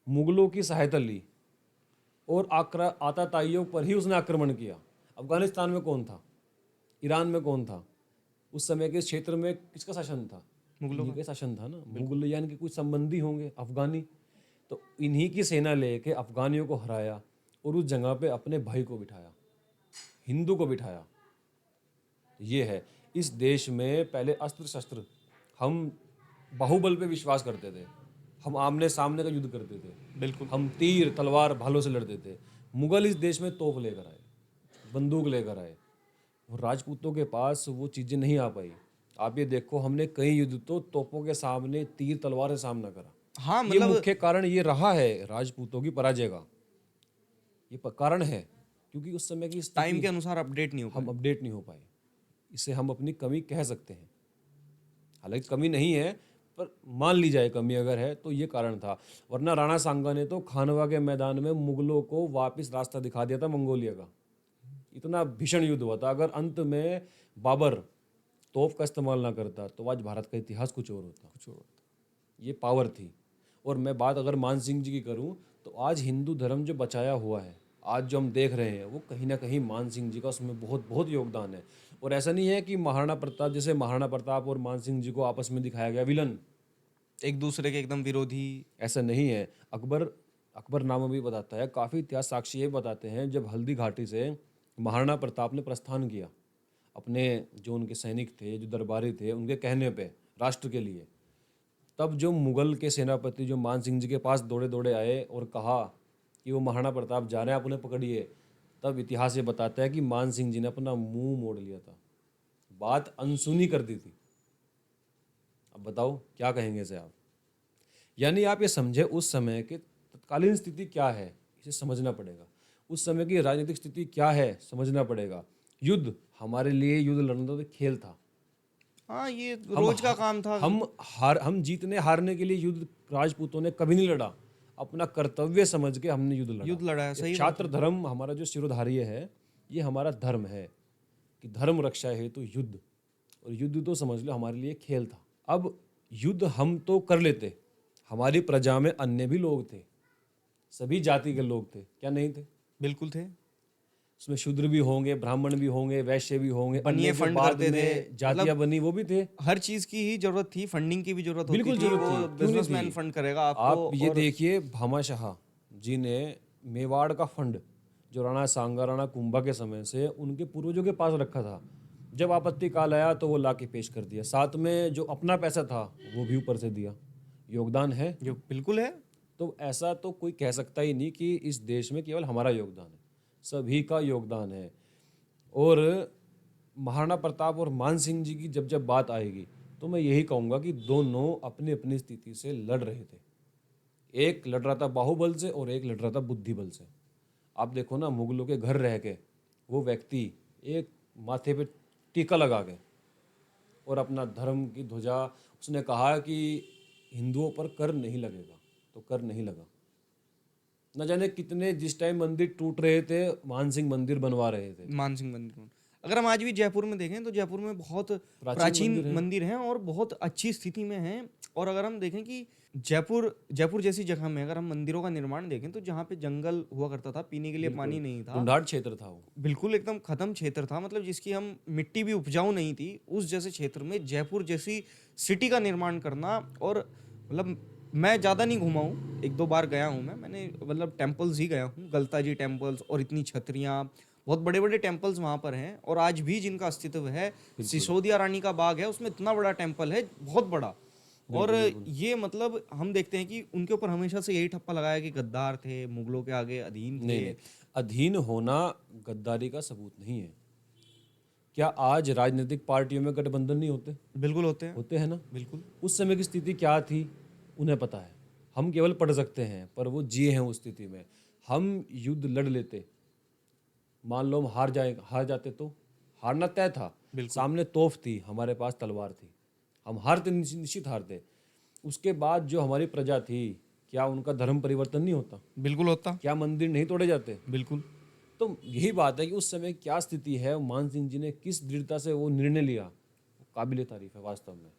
मुगलों की सहायता ली और आताताइयों पर ही उसने आक्रमण किया। अफगानिस्तान में कौन था, ईरान में कौन था, उस समय के क्षेत्र में किसका शासन था? मुगलों इन्हीं का शासन था ना। मुगल यानी कि कुछ संबंधी होंगे अफगानी, तो इन्हीं की सेना लेके अफगानियों को हराया और उस जगह पे अपने भाई को बिठाया, हिंदू को बिठाया। ये है, इस देश में पहले अस्त्र शस्त्र, हम बाहुबल पे विश्वास करते थे, हम आमने सामने का युद्ध करते थे, बिल्कुल। हम तीर तलवार भालों से लड़ते थे। मुगल इस देश में तोप लेकर आए, बंदूक लेकर आए, और राजपूतों के पास वो चीज़ें नहीं आ पाई। आप ये देखो, हमने कई युद्ध तो तोपों के सामने तीर तलवार से सामना करा। हाँ ये मतलब मुख्य कारण ये रहा है राजपूतों की पराजय का, ये कारण है, क्योंकि उस समय की टाइम स्थिति के अनुसार अपडेट नहीं हो हम पाए। अपडेट नहीं हो पाए। इसे हम अपनी कमी कह सकते हैं, हालांकि कमी नहीं है, पर मान ली जाए कमी अगर है तो ये कारण था। वरना राणा सांगा ने तो खानवा के मैदान में मुगलों को वापस रास्ता दिखा दिया था मंगोलिया का। इतना भीषण युद्ध हुआ था। अगर अंत में बाबर तोप का इस्तेमाल ना करता तो आज भारत का इतिहास कुछ और होता। ये पावर थी। और मैं बात अगर मान सिंह जी की करूं तो आज हिंदू धर्म जो बचाया हुआ है, आज जो हम देख रहे हैं, वो कहीं ना कहीं मान सिंह जी का उसमें बहुत बहुत योगदान है। और ऐसा नहीं है कि महाराणा प्रताप, जैसे महाराणा प्रताप और मान सिंह जी को आपस में दिखाया गया विलन, एक दूसरे के एकदम विरोधी। ऐसा नहीं है। अकबरनामा भी बताता है, काफ़ी इतिहास साक्षी ये बताते हैं, जब हल्दी घाटी से महाराणा प्रताप ने प्रस्थान किया, अपने जो उनके सैनिक थे, जो दरबारी थे, उनके कहने पे राष्ट्र के लिए, तब जो मुगल के सेनापति जो मान सिंह जी के पास दौड़े दौड़े आए और कहा कि वो महाराणा प्रताप जा रहे हैं, आप उन्हें पकड़िए, तब इतिहास ये बताता है कि मान सिंह जी ने अपना मुंह मोड़ लिया था, बात अनसुनी कर दी थी। अब बताओ क्या कहेंगे इसे आप? यानी आप ये समझे उस समय के तत्कालीन स्थिति क्या है, इसे समझना पड़ेगा। उस समय की राजनीतिक स्थिति क्या है, समझना पड़ेगा। युद्ध हमारे लिए, युद्ध लड़ना तो एक खेल था। हाँ ये हम रोज का काम था। हम जीतने हारने के लिए युद्ध राजपूतों ने कभी नहीं लड़ा, अपना कर्तव्य समझ के हमने युद्ध लड़ा। युद्ध लड़ा है, ये सही बात क्षात्र धर्म हमारा जो शिरोधार्य है, ये हमारा धर्म है कि धर्म रक्षा हेतु युद्ध, और युद्ध तो समझ लो हमारे लिए खेल था। अब युद्ध हम तो कर लेते, हमारी प्रजा में अन्य भी लोग थे, सभी जाति के लोग थे, क्या नहीं थे? बिल्कुल थे। उसमें शूद्र भी होंगे, ब्राह्मण भी होंगे, वैश्य भी होंगे, बनिए अन्य जो फंड बाद करते थे, में जातियां मतलब बनी वो भी थे। हर चीज की ही जरूरत थी, फंडिंग की भी जरूरत होती बिल्कुल थी। जरूरत वो थी, क्यों नहीं बिजनेसमैन थी? फंड करेगा आपको। आप ये और देखिए, भामाशाह जी ने मेवाड़ का फंड जो राणा सांगा, राणा कुंभा के समय से उनके पूर्वजों के पास रखा था, जब आपत्ति काल आया तो वो ला के पेश कर दिया। साथ में जो अपना पैसा था वो भी ऊपर से दिया। योगदान है। जो बिल्कुल है। तो ऐसा तो कोई कह सकता ही नहीं कि इस देश में केवल हमारा योगदान है, सभी का योगदान है। और महाराणा प्रताप और मान सिंह जी की जब जब बात आएगी तो मैं यही कहूँगा कि दोनों अपनी अपनी स्थिति से लड़ रहे थे। एक लड़ रहा था बाहुबल से और एक लड़ रहा था बुद्धिबल से। आप देखो ना, मुगलों के घर रह के वो व्यक्ति एक माथे पे टीका लगा के और अपना धर्म की ध्वजा, उसने कहा कि हिंदुओं पर कर नहीं लगेगा, तो कर नहीं लगा। न जाने कितने, जिस टाइम मंदिर टूट रहे थे, मान सिंह मंदिर बनवा रहे थे। मानसिंह मंदिर। अगर हम आज भी जयपुर में देखें तो जयपुर में बहुत प्राचीन मंदिर है। मंदिर हैं और बहुत अच्छी स्थिति में हैं। और अगर हम देखें कि जयपुर जैसी जगह में अगर हम मंदिरों का निर्माण देखें तो जहाँ पे जंगल हुआ करता था, पीने के लिए पानी नहीं था, ढूंढाड़ क्षेत्र था वो, बिल्कुल एकदम खत्म क्षेत्र था, मतलब जिसकी हम मिट्टी भी उपजाऊ नहीं थी, उस जैसे क्षेत्र में जयपुर जैसी सिटी का निर्माण करना। और मतलब मैं ज़्यादा नहीं घूमा हूँ, एक दो बार गया हूँ मैंने मतलब टेम्पल्स ही गया हूँ, गलता जी टेम्पल्स, और इतनी छतरियाँ, बहुत बड़े बड़े टेम्पल्स वहाँ पर हैं और आज भी जिनका अस्तित्व है। सिसोदिया रानी का बाग है, उसमें इतना बड़ा टेम्पल है, बहुत बड़ा। और ये मतलब हम देखते हैं कि उनके ऊपर हमेशा से यही ठप्पा लगाया कि गद्दार थे, मुगलों के आगे अधीन थे। नहीं, अधीन होना गद्दारी का सबूत नहीं है। क्या आज राजनीतिक पार्टियों में गठबंधन नहीं होते? बिल्कुल होते हैं। होते हैं ना। बिल्कुल। उस समय की स्थिति क्या थी उन्हें पता है, हम केवल पढ़ सकते हैं, पर वो जिए हैं उस स्थिति में। हम युद्ध लड़ लेते, मान लो हम हार जाते तो हारना तय था। सामने तोफ थी, हमारे पास तलवार थी, हम हारते, निश्चित हारते। उसके बाद जो हमारी प्रजा थी, क्या उनका धर्म परिवर्तन नहीं होता? बिल्कुल होता। क्या मंदिर नहीं तोड़े जाते? बिल्कुल। तो यही बात है कि उस समय क्या स्थिति है, मान सिंह जी ने किस दृढ़ता से वो निर्णय लिया, वो काबिल तारीफ है वास्तव में।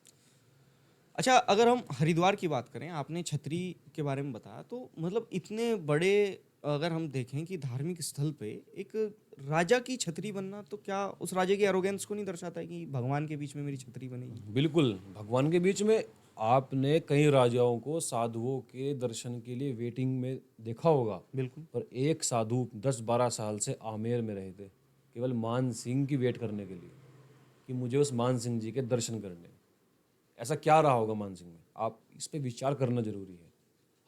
अच्छा, अगर हम हरिद्वार की बात करें, आपने छतरी के बारे में बताया, तो मतलब इतने बड़े, अगर हम देखें कि धार्मिक स्थल पे एक राजा की छतरी बनना, तो क्या उस राजा की एरोगेंस को नहीं दर्शाता है कि भगवान के बीच में मेरी छतरी बनेगी? बिल्कुल, भगवान के बीच में आपने कई राजाओं को साधुओं के दर्शन के लिए वेटिंग में देखा होगा, बिल्कुल। पर एक साधु 10-12 साल से आमेर में रहे थे, केवल मान सिंह की वेट करने के लिए कि मुझे उस मान सिंह जी के दर्शन करने हैं। ऐसा क्या रहा होगा मान सिंह में? आप इस पे विचार करना जरूरी है।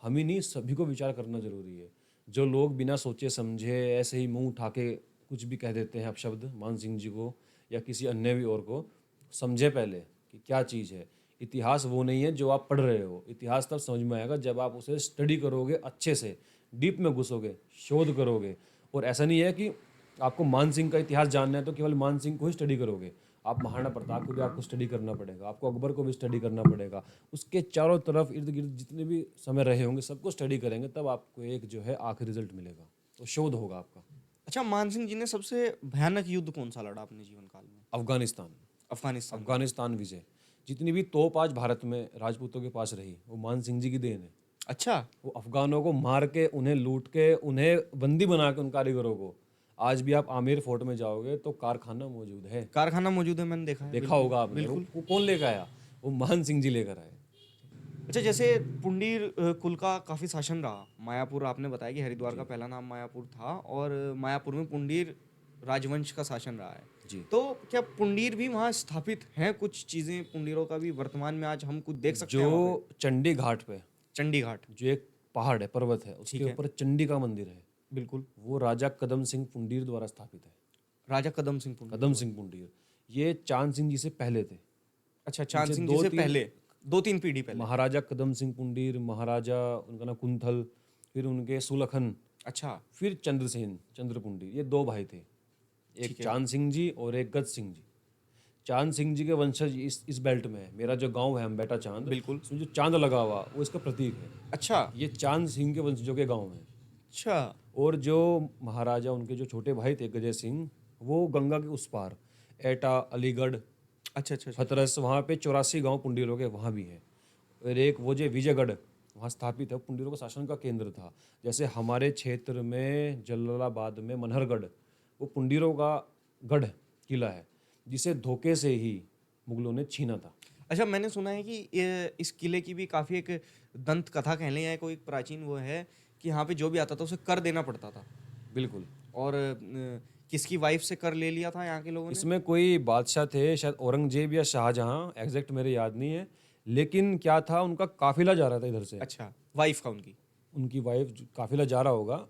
हम ही नहीं, सभी को विचार करना जरूरी है। जो लोग बिना सोचे समझे ऐसे ही मुंह उठा के कुछ भी कह देते हैं अपशब्द मान सिंह जी को या किसी अन्य भी और को, समझे पहले कि क्या चीज़ है। इतिहास वो नहीं है जो आप पढ़ रहे हो, इतिहास तब समझ में आएगा जब आप उसे स्टडी करोगे, अच्छे से डीप में घुसोगे, शोध करोगे। और ऐसा नहीं है कि आपको मान सिंह का इतिहास जानना है तो केवल मान सिंह को ही स्टडी करोगे। आप महाराणा प्रताप को भी आपको स्टडी करना पड़ेगा, आपको अकबर को भी स्टडी करना पड़ेगा, उसके चारों तरफ इर्द गिर्द जितने भी समय रहे होंगे सबको स्टडी करेंगे, तब आपको एक जो है आखिरी रिजल्ट मिलेगा, तो शोध होगा आपका। अच्छा, मानसिंह जी ने सबसे भयानक युद्ध कौन सा लड़ा अपने जीवन काल में? अफगानिस्तान। अफगानिस्तान। अफगानिस्तान विजय। जितनी भी तोप आज भारत में राजपूतों के पास रही वो मान सिंह जी की देन है। अच्छा। वो अफगानों को मार के, उन्हें लूट के, उन्हें बंदी बना के, उन कारीगरों को, आज भी आप आमेर फोर्ट में जाओगे तो कारखाना मौजूद है। कारखाना मौजूद है, मैंने देखा है। देखा बिल्कुल, होगा आपने। बिल्कुल। वो कौन लेकर आया? वो मान सिंह जी लेकर आए। अच्छा, जैसे पुंडीर कुल का काफी शासन रहा। मायापुर, आपने बताया कि हरिद्वार का पहला नाम मायापुर था, और मायापुर में पुंडीर राजवंश का शासन रहा है। जी। तो क्या पुंडीर भी वहाँ स्थापित हैं? कुछ चीजें पुंडीरों का भी वर्तमान में आज हम कुछ देख सकते हैं वहाँ पे? जो चंडी घाट पे, चंडी घाट। जो एक पहाड़ है, पर्वत है, उसके ठीक है। ऊपर चंडी का मंदिर है, बिल्कुल। वो राजा कदम सिंह पुंडीर द्वारा स्थापित है। राजा कदम सिंह पुंडीर। कदम सिंह पुंडीर ये चांद सिंह जी से पहले थे। अच्छा, चांद इनसे सिंह जी से 2-3 पहले, 2-3 पीढ़ी पहले। महाराजा कदम सिंह पुंडीर, महाराजा उनका नाम कुंथल, फिर उनके सुलखन, अच्छा। फिर चंद्रसेन, चंद्र पुंडीर, ये 2 भाई थे, एक ठीक है। चांद सिंह जी और एक गद सिंह जी। चांद सिंह जी के वंशज इस बेल्ट में है। मेरा जो गांव है अम्बेटा चांद, बिल्कुल। उसमें जो चांद लगा हुआ वो इसका प्रतीक है। अच्छा। ये चांद सिंह के वंशजों के गांव है। अच्छा। और जो महाराजा उनके जो छोटे भाई थे गजय सिंह, वो गंगा के उस पार एटा, अलीगढ़, अच्छा। अच्छा। अच्छा। हथरस, वहाँ पे 84 गांव पुंडीरों के वहाँ भी है। और एक वो जो विजयगढ़ वहाँ स्थापित है, पुंडीरों का शासन का केंद्र था। जैसे हमारे क्षेत्र में जलालाबाद में मनहरगढ़, वो पुंडीरों का गढ़ किला है, जिसे धोखे से ही मुगलों ने छीना था। अच्छा, मैंने सुना है कि इस किले की भी काफी एक दंत कथा कह लें या कोई एक प्राचीन वो है कि यहाँ पे जो भी आता था उसे कर देना पड़ता था। बिल्कुल। और किसकी वाइफ से कर ले लिया था यहाँ के लोगों ने? इसमें कोई बादशाह थे, शायद औरंगजेब या शाहजहां, एग्जैक्ट मेरे याद नहीं है, लेकिन क्या था, उनका काफिला जा रहा था इधर से। अच्छा, वाइफ का उनकी? उनकी वाइफ काफिला जा रहा होगा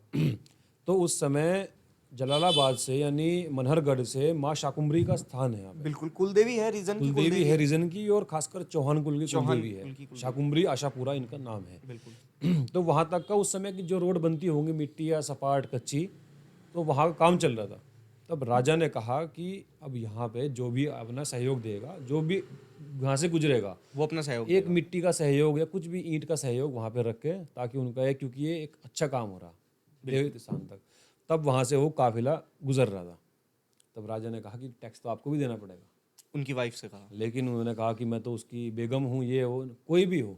तो उस समय जलालाबाद से यानी मनहरगढ़ से माँ शाकुंभरी का स्थान है यहाँ पे। बिल्कुल, कुलदेवी है रीजन की। कुलदेवी है रीजन की, और खासकर चौहान कुल की चौहान कुलदेवी कुल की है। कुलदेवी। शाकुंभरी, आशापुरा इनका नाम है। बिल्कुल। तो वहाँ तक का उस समय की जो रोड बनती होंगी, मिट्टी या सपाट कच्ची, तो वहाँ का काम चल रहा था। तब राजा ने कहा कि अब यहाँ पे जो भी अपना सहयोग देगा, जो भी यहाँ से गुजरेगा, वो अपना सहयोग एक देगा। मिट्टी का सहयोग या कुछ भी ईंट का सहयोग वहाँ पे रखे, ताकि उनका है, क्योंकि ये एक अच्छा काम हो रहा देव स्थान तक। तब वहाँ से वो काफिला गुजर रहा था। तब राजा ने कहा कि टैक्स तो आपको भी देना पड़ेगा। उनकी वाइफ से कहा। लेकिन उन्होंने कहा कि मैं तो उसकी बेगम हूँ, ये हो, कोई भी हो,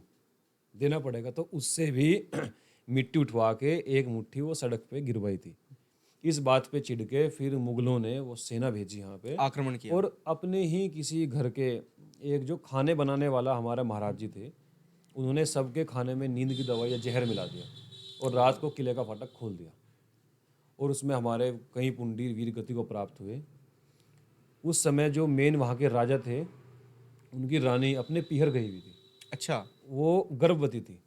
देना पड़ेगा। तो उससे भी मिट्टी उठवा के एक मुट्ठी वो सड़क पे गिरवाई थी। इस बात पे चिढ़ के फिर मुगलों ने वो सेना भेजी यहाँ पे, आक्रमण किया। और अपने ही किसी घर के एक जो खाने बनाने वाला हमारा महाराज जी थे, उन्होंने सबके खाने में नींद की दवाई या जहर मिला दिया, और रात को किले का फाटक खोल दिया। और उसमें हमारे कई पुंडीर वीर गति को प्राप्त हुए। उस समय जो मेन वहाँ के राजा थे, उनकी रानी अपने पीहर गई हुई थी। अच्छा। वो गर्भवती थी।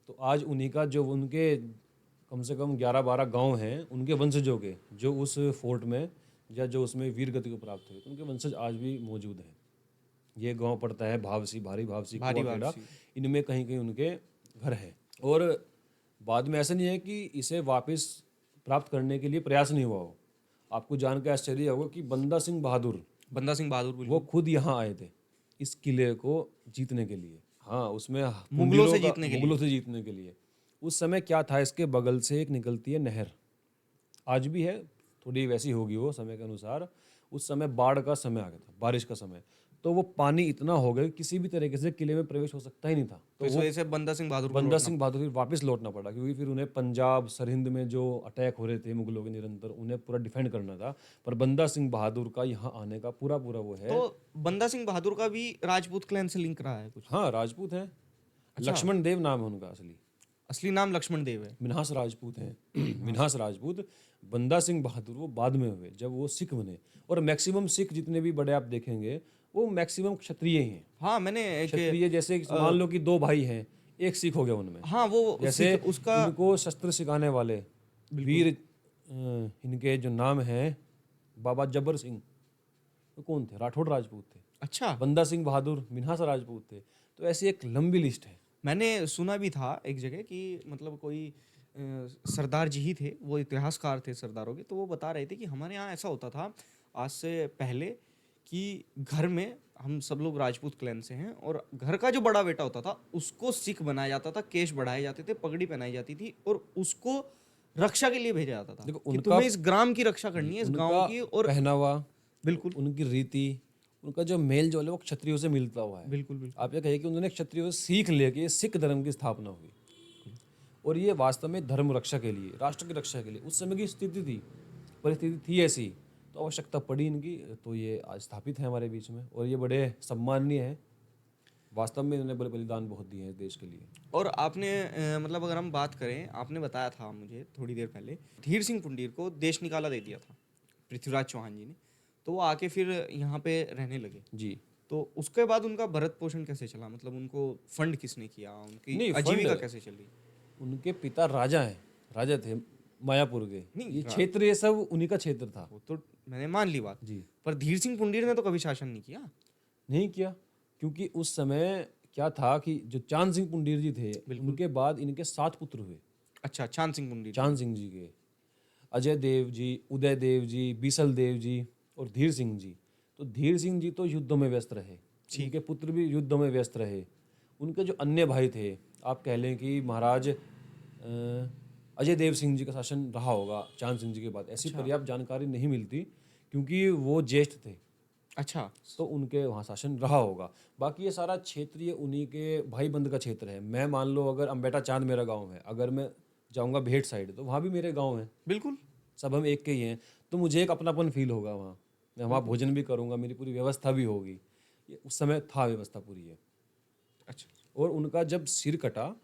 तो आज उन्हीं का जो उनके कम से कम 11-12 गांव हैं, उनके वंशजों के, जो उस फोर्ट में या जो उसमें वीर गति को प्राप्त हुए, तो उनके वंशज आज भी मौजूद हैं। ये गांव पड़ता है भावसी, भारी भावसी, भारी कुआखेड़ा, भावसी। इनमें कहीं कहीं उनके घर हैं। और बाद में ऐसा नहीं है कि इसे वापस प्राप्त करने के लिए प्रयास नहीं हुआ हो। आपको जान के आश्चर्य होगा कि बंदा सिंह बहादुर, बंदा सिंह बहादुर, वो खुद यहाँ आए थे इस किले को जीतने के लिए। हाँ, उसमें मुगलों से पुंडीरों का जीतने के लिए। मुगलों से जीतने के लिए। उस समय क्या था, इसके बगल से एक निकलती है नहर, आज भी है, थोड़ी वैसी होगी वो समय के अनुसार। उस समय बाढ़ का समय आ गया था, बारिश का समय, तो वो पानी इतना हो गया कि किसी भी तरीके से किले में प्रवेश हो सकता ही नहीं था। तो तो इस वो वजह से बंदा सिंह बहादुर को बंदा लौटना सिंह बहादुर फिर वापस लौटना पड़ा, क्योंकि फिर उन्हें पंजाब सरहिंद में जो अटैक हो रहे थे मुगलों के निरंतर, उन्हें पूरा डिफेंड करना था। पर बंदा सिंह बहादुर का यहाँ आने का पूरा पूरा वो तो है। बंदा सिंह बहादुर का भी राजपूत क्लैन से लिंक रहा है कुछ? हाँ, राजपूत हैं, अच्छा, लक्ष्मण देव नाम है उनका असली, असली नाम लक्ष्मण देव है। मिन्हास राजपूत हैं। मिन्हास राजपूत। बंदा सिंह बहादुर वो बाद में हुए जब वो सिख बने। और मैक्सिमम सिख जितने भी बड़े आप देखेंगे वो मैक्सिमम क्षत्रिय ही हैं। हाँ, मैंने एक क्षत्रिय जैसे कि मान लो कि दो भाई हैं, एक सिख हो गया उनमें। हाँ वो जैसे सिख उसका इनको शस्त्र सिखाने वाले वीर इनके जो नाम हैं, बाबा जबर सिंह, वो कौन थे? राठौड़ राजपूत थे। अच्छा, बंदा सिंह बहादुर मिन्हास राजपूत थे। तो ऐसी एक लंबी लिस्ट है। मैंने सुना भी था एक जगह कि मतलब कोई सरदार जी ही थे, वो इतिहासकार थे सरदारों के, तो वो बता रहे थे कि हमारे यहाँ ऐसा होता था आज से पहले कि घर में हम सब लोग राजपूत क्लैन से हैं और घर का जो बड़ा बेटा होता था उसको सिख बनाया जाता था, केश बढ़ाए जाते थे, पगड़ी पहनाई जाती थी और उसको रक्षा के लिए भेजा जाता था देखो कि उनका तुम्हें इस ग्राम की रक्षा करनी है, इस गांव उनका की। और पहनावा, बिल्कुल उनकी रीति, उनका जो मेल जोल है वो क्षत्रियों से मिलता हुआ है। बिल्कुल बिल्कुल आप ये कहिए कि उन्होंने क्षत्रियों से सीख लेके सिख धर्म की स्थापना हुई। और ये वास्तव में धर्म रक्षा के लिए, राष्ट्र की रक्षा के लिए उस समय की स्थिति थी, परिस्थिति थी ऐसी, तो आवश्यकता पड़ी इनकी, तो ये आज स्थापित है हमारे बीच में और ये बड़े सम्माननीय है। वास्तव में इन्होंने बड़े बलिदान बहुत दिए हैं इस देश के लिए। और आपने मतलब अगर हम बात करें, आपने बताया था मुझे थोड़ी देर पहले, धीर सिंह पुंडीर को देश निकाला दे दिया था पृथ्वीराज चौहान जी ने, तो वो आके फिर यहाँ पे रहने लगे। जी। तो उसके बाद उनका भरत पोषण कैसे चला, मतलब उनको फंड किसने किया, उनकी नहीं, आजीविका फंड, कैसे चली? उनके पिता राजा हैं, राजा थे मायापुर के। नहीं, ये क्षेत्र, ये सब उन्हीं का क्षेत्र था। वो तो मैंने मान ली बात, जी। पर धीर सिंह पुंडीर ने तो कभी शासन नहीं किया। नहीं किया, क्योंकि उस समय क्या था कि जो चांद सिंह पुंडीर जी थे, उनके बाद इनके 7 पुत्र हुए। अच्छा, चांद सिंह पुंडीर। चांद सिंह जी के, अजय देव जी, उदय देव जी, बीसल देव जी और धीर सिंह जी। तो धीर सिंह जी तो युद्धों में व्यस्त रहे, उनके पुत्र भी युद्धों में व्यस्त रहे। उनके जो अन्य भाई थे, आप कह लें कि महाराज अजय देव सिंह जी का शासन रहा होगा चांद सिंह जी के बाद, ऐसी पर्याप्त जानकारी नहीं मिलती क्योंकि वो ज्येष्ठ थे, अच्छा, तो उनके वहाँ शासन रहा होगा। बाकी ये सारा क्षेत्रीय उन्हीं के भाई बंद का क्षेत्र है। मैं मान लो अगर अम्बेटा चांद मेरा गांव है, अगर मैं जाऊंगा भेट साइड तो वहाँ भी मेरे गांव हैं, बिल्कुल सब हम एक के ही हैं, तो मुझे एक अपनापन फील होगा वहाँ। मैं वहाँ भोजन भी करूँगा, मेरी पूरी व्यवस्था भी होगी। ये उस समय था, व्यवस्था पूरी है। अच्छा, और उनका जब सिर कटा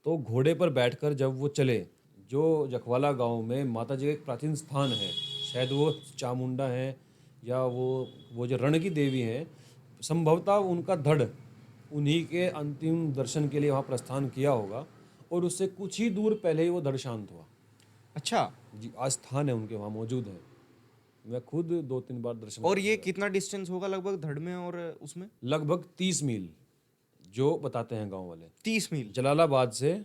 तो घोड़े पर बैठकर जब वो चले, जो जखवाला गांव में माता जी का एक प्राचीन स्थान है, शायद वो चामुंडा है या वो जो रण की देवी है, संभवतः उनका धड़ उन्हीं के अंतिम दर्शन के लिए वहाँ प्रस्थान किया होगा और उससे कुछ ही दूर पहले ही वो धड़ शांत हुआ। अच्छा। जी, आज स्थान है उनके वहाँ मौजूद है। मैं खुद 2-3 बार दर्शन और करके ये गया। कितना डिस्टेंस होगा लगभग धड़ में और उसमें? लगभग 30 मील जो बताते हैं गांव वाले, 30 मील? जलालाबाद से,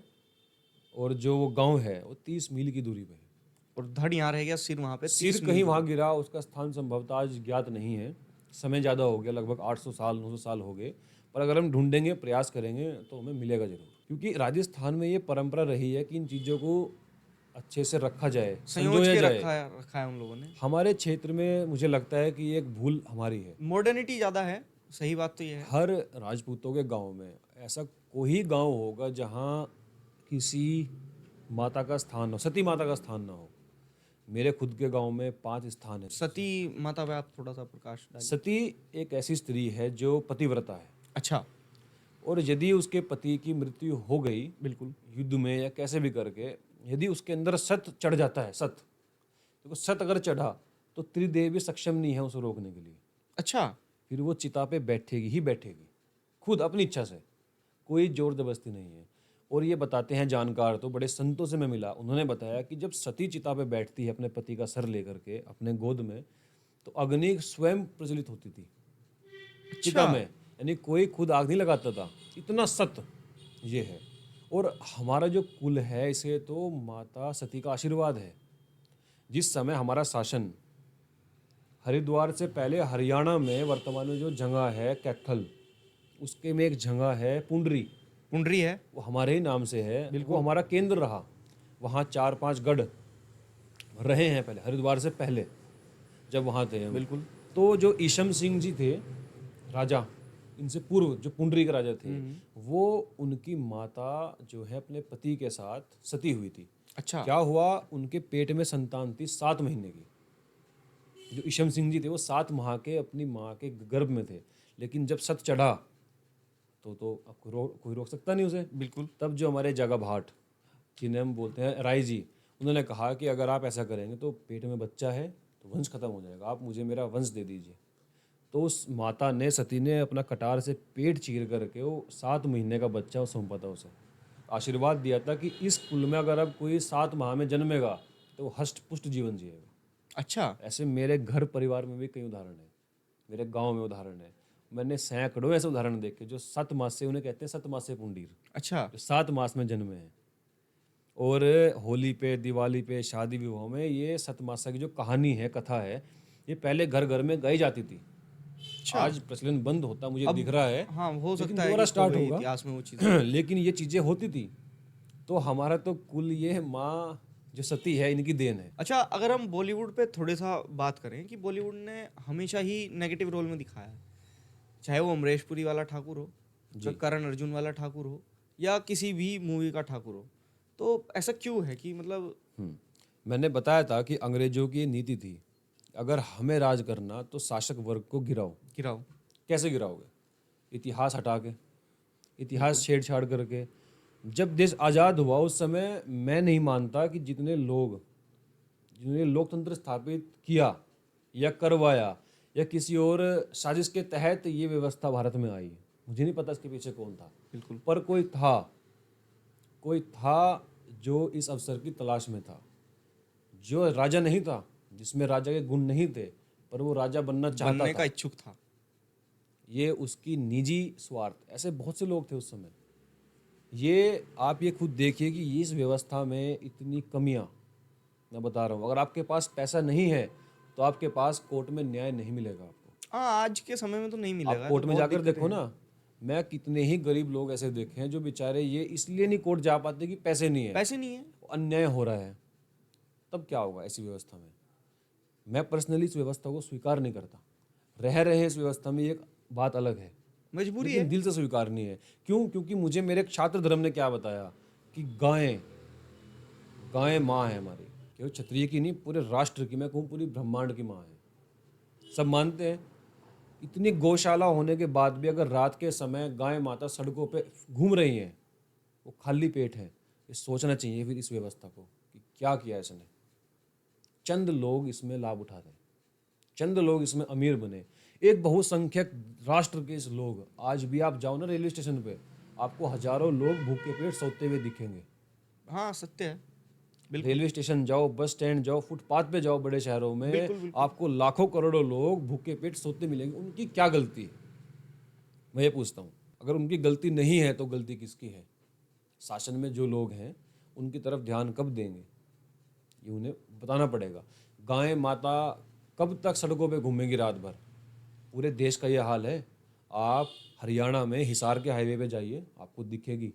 और जो वो गांव है वो 30 मील की दूरी पे है। और धड़ यहाँ रह गया, सिर वहाँ पे, सिर 30 मील कहीं की वहाँ दूरी। गिरा, उसका स्थान संभवतः आज ज्ञात नहीं है, समय ज़्यादा हो गया, लगभग 800 साल 900 साल हो गए। पर अगर हम ढूंढेंगे, प्रयास करेंगे तो हमें मिलेगा जरूर, क्योंकि राजस्थान में ये परंपरा रही है कि इन चीज़ों को अच्छे से रखा जाए, संयोज संजोया के जाए। रखा है उन लोगों ने। हमारे क्षेत्र में मुझे लगता है कि ये एक भूल हमारी है। मॉडर्निटी ज़्यादा है, सही बात तो ये है। हर राजपूतों के गांव में ऐसा कोई गांव होगा जहां किसी माता का स्थान ना हो, सती माता का स्थान ना हो। मेरे खुद के गांव में 5 स्थान है। सती माता पे आप थोड़ा सा प्रकाश डालिए। सती एक ऐसी स्त्री है जो पतिव्रता है, अच्छा, और यदि उसके पति की मृत्यु हो गई बिल्कुल। युद्ध में या कैसे भी करके, यदि उसके अंदर सत चढ़ जाता है, सत, तो सत अगर चढ़ा तो त्रिदेवी सक्षम नहीं है उसे रोकने के लिए। अच्छा, फिर वो चिता पे बैठेगी ही बैठेगी, खुद अपनी इच्छा से, कोई जोर जबरदस्ती नहीं है। और ये बताते हैं जानकार, तो बड़े संतों से मैं मिला, उन्होंने बताया कि जब सती चिता पे बैठती है अपने पति का सर लेकर के अपने गोद में, तो अग्नि स्वयं प्रज्वलित होती थी चिता अच्छा। में, यानी कोई खुद आग नहीं लगाता था, इतना सत ये है। और हमारा जो कुल है, इसे तो माता सती का आशीर्वाद है। जिस समय हमारा शासन हरिद्वार से पहले हरियाणा में वर्तमान में जो जगह है कैथल, उसके में एक जगह है पुंडरी, पुंडरी है। वो हमारे ही नाम से है, वो हमारा केंद्र रहा। वहाँ 4-5 गढ़ रहे हैं पहले, हरिद्वार से पहले जब वहाँ थे हम। बिल्कुल। तो जो ईशम सिंह जी थे राजा, इनसे पूर्व जो पुंडरी के राजा थे, वो उनकी माता जो है अपने पति के साथ सती हुई थी। अच्छा। क्या हुआ, उनके पेट में संतान थी 7 महीने की। जो ईशम सिंह जी थे वो 7 माह के अपनी माँ के गर्भ में थे, लेकिन जब सत चढ़ा तो अब कोई रोक सकता नहीं उसे। बिल्कुल। तब जो हमारे जगह भाट, जिन्हें हम बोलते हैं राय जी, उन्होंने कहा कि अगर आप ऐसा करेंगे तो पेट में बच्चा है तो वंश खत्म हो जाएगा, आप मुझे मेरा वंश दे दीजिए। तो उस माता ने, सती ने अपना कटार से पेट चीर करके वो 7 महीने का बच्चा सौंपा था उसे। आशीर्वाद दिया था कि इस कुल में अगर अब कोई 7 माह में जन्मेगा तो वो हष्ट पुष्ट जीवन जिएगा। अच्छा। ऐसे मेरे घर परिवार में भी कई उदाहरण हैं, मेरे गांव में उदाहरण है। मैंने सैकड़ों ऐसे उदाहरण देखे जो 7 मास से, उन्हें कहते हैं 7 मास से पुंडीर, अच्छा। जो 7 मास में जन्मे हैं। और होली पे, दिवाली पे, शादी विवाह में ये सतमासा की जो कहानी है, कथा है, ये पहले घर घर में गाई जाती थी। अच्छा। आज प्रचलन बंद होता मुझे अब दिख रहा है, हाँ, हो लेकिन सकता है दोबारा कि खो स्टार्ट गई होगा। इतिहास में वो चीज़ें। लेकिन ये चीज़ें होती थी। तो हमारा तो कुल ये माँ जो सती है, इनकी देन है। अच्छा, अगर हम बॉलीवुड पे थोड़े सा बात करें कि बॉलीवुड ने हमेशा ही नेगेटिव रोल में दिखाया है, चाहे वो अमरीश पुरी वाला ठाकुर हो, जी। करण अर्जुन वाला ठाकुर हो, या किसी भी मूवी का ठाकुर हो, तो ऐसा क्यों है कि मतलब मैंने बताया था कि अंग्रेजों की नीति थी, अगर हमें राज करना तो शासक वर्ग को गिराओ। गिराओ। कैसे गिराओगे? इतिहास हटा के, इतिहास छेड़छाड़ करके। जब देश आज़ाद हुआ उस समय मैं नहीं मानता कि जिन्होंने लोकतंत्र स्थापित किया या करवाया या किसी और साजिश के तहत ये व्यवस्था भारत में आई, मुझे नहीं पता इसके पीछे कौन था। बिल्कुल। पर कोई था जो इस अवसर की तलाश में था, जो राजा नहीं था, जिसमें राजा के गुण नहीं थे, पर वो राजा बनना चाहता बनने का था। इच्छुक था। ये उसकी निजी स्वार्थ, ऐसे बहुत से लोग थे उस समय। ये आप ये खुद देखिए कि इस व्यवस्था में इतनी कमियां, मैं बता रहा हूँ। अगर आपके पास पैसा नहीं है तो आपके पास कोर्ट में न्याय नहीं मिलेगा आपको। हाँ, आज के समय में तो नहीं आप मिलेगा, कोर्ट तो में बहुत जाकर दिक्कतें देखो हैं। ना, मैं कितने ही गरीब लोग ऐसे देखे हैं जो बेचारे ये इसलिए नहीं कोर्ट जा पाते कि पैसे नहीं है, पैसे नहीं है। अन्याय हो रहा है। तब क्या होगा ऐसी व्यवस्था में? मैं पर्सनली इस व्यवस्था को स्वीकार नहीं करता। रह रहे इस व्यवस्था में एक बात अलग है, मजबूरी लेकिन है। दिल से स्वीकार नहीं है। क्यों? क्योंकि मुझे मेरे छात्र धर्म ने क्या बताया कि गायें गायें माँ है हमारी, केवल क्षत्रिय की नहीं, पूरे राष्ट्र की, मैं कहूँ पूरी ब्रह्मांड की माँ है। सब मानते हैं। इतनी गौशाला होने के बाद भी अगर रात के समय गाय माता सड़कों पे घूम रही हैं, वो खाली पेट है, ये सोचना चाहिए फिर इस व्यवस्था को कि क्या किया इसने। चंद लोग इसमें लाभ उठा रहे हैं, चंद लोग इसमें अमीर बने। एक बहुसंख्यक राष्ट्र के इस लोग, आज भी आप जाओ ना रेलवे स्टेशन पे, आपको हजारों लोग भूखे पेट सोते हुए दिखेंगे। हाँ, सत्य है। बिल्कुल। रेलवे स्टेशन जाओ, बस स्टैंड जाओ, फुटपाथ पे जाओ, बड़े शहरों में बिल्कुल। बिल्कुल। आपको लाखों करोड़ों लोग भूखे पेट सोते मिलेंगे। उनकी क्या गलती है? मैं ये पूछता हूँ, अगर उनकी गलती नहीं है तो गलती किसकी है? शासन में जो लोग हैं उनकी तरफ ध्यान कब देंगे, ये उन्हें बताना पड़ेगा। गाय माता कब तक सड़कों पे घूमेंगी रात भर? पूरे देश का ये हाल है। आप हरियाणा में हिसार के हाईवे पे जाइए, आपको दिखेगी।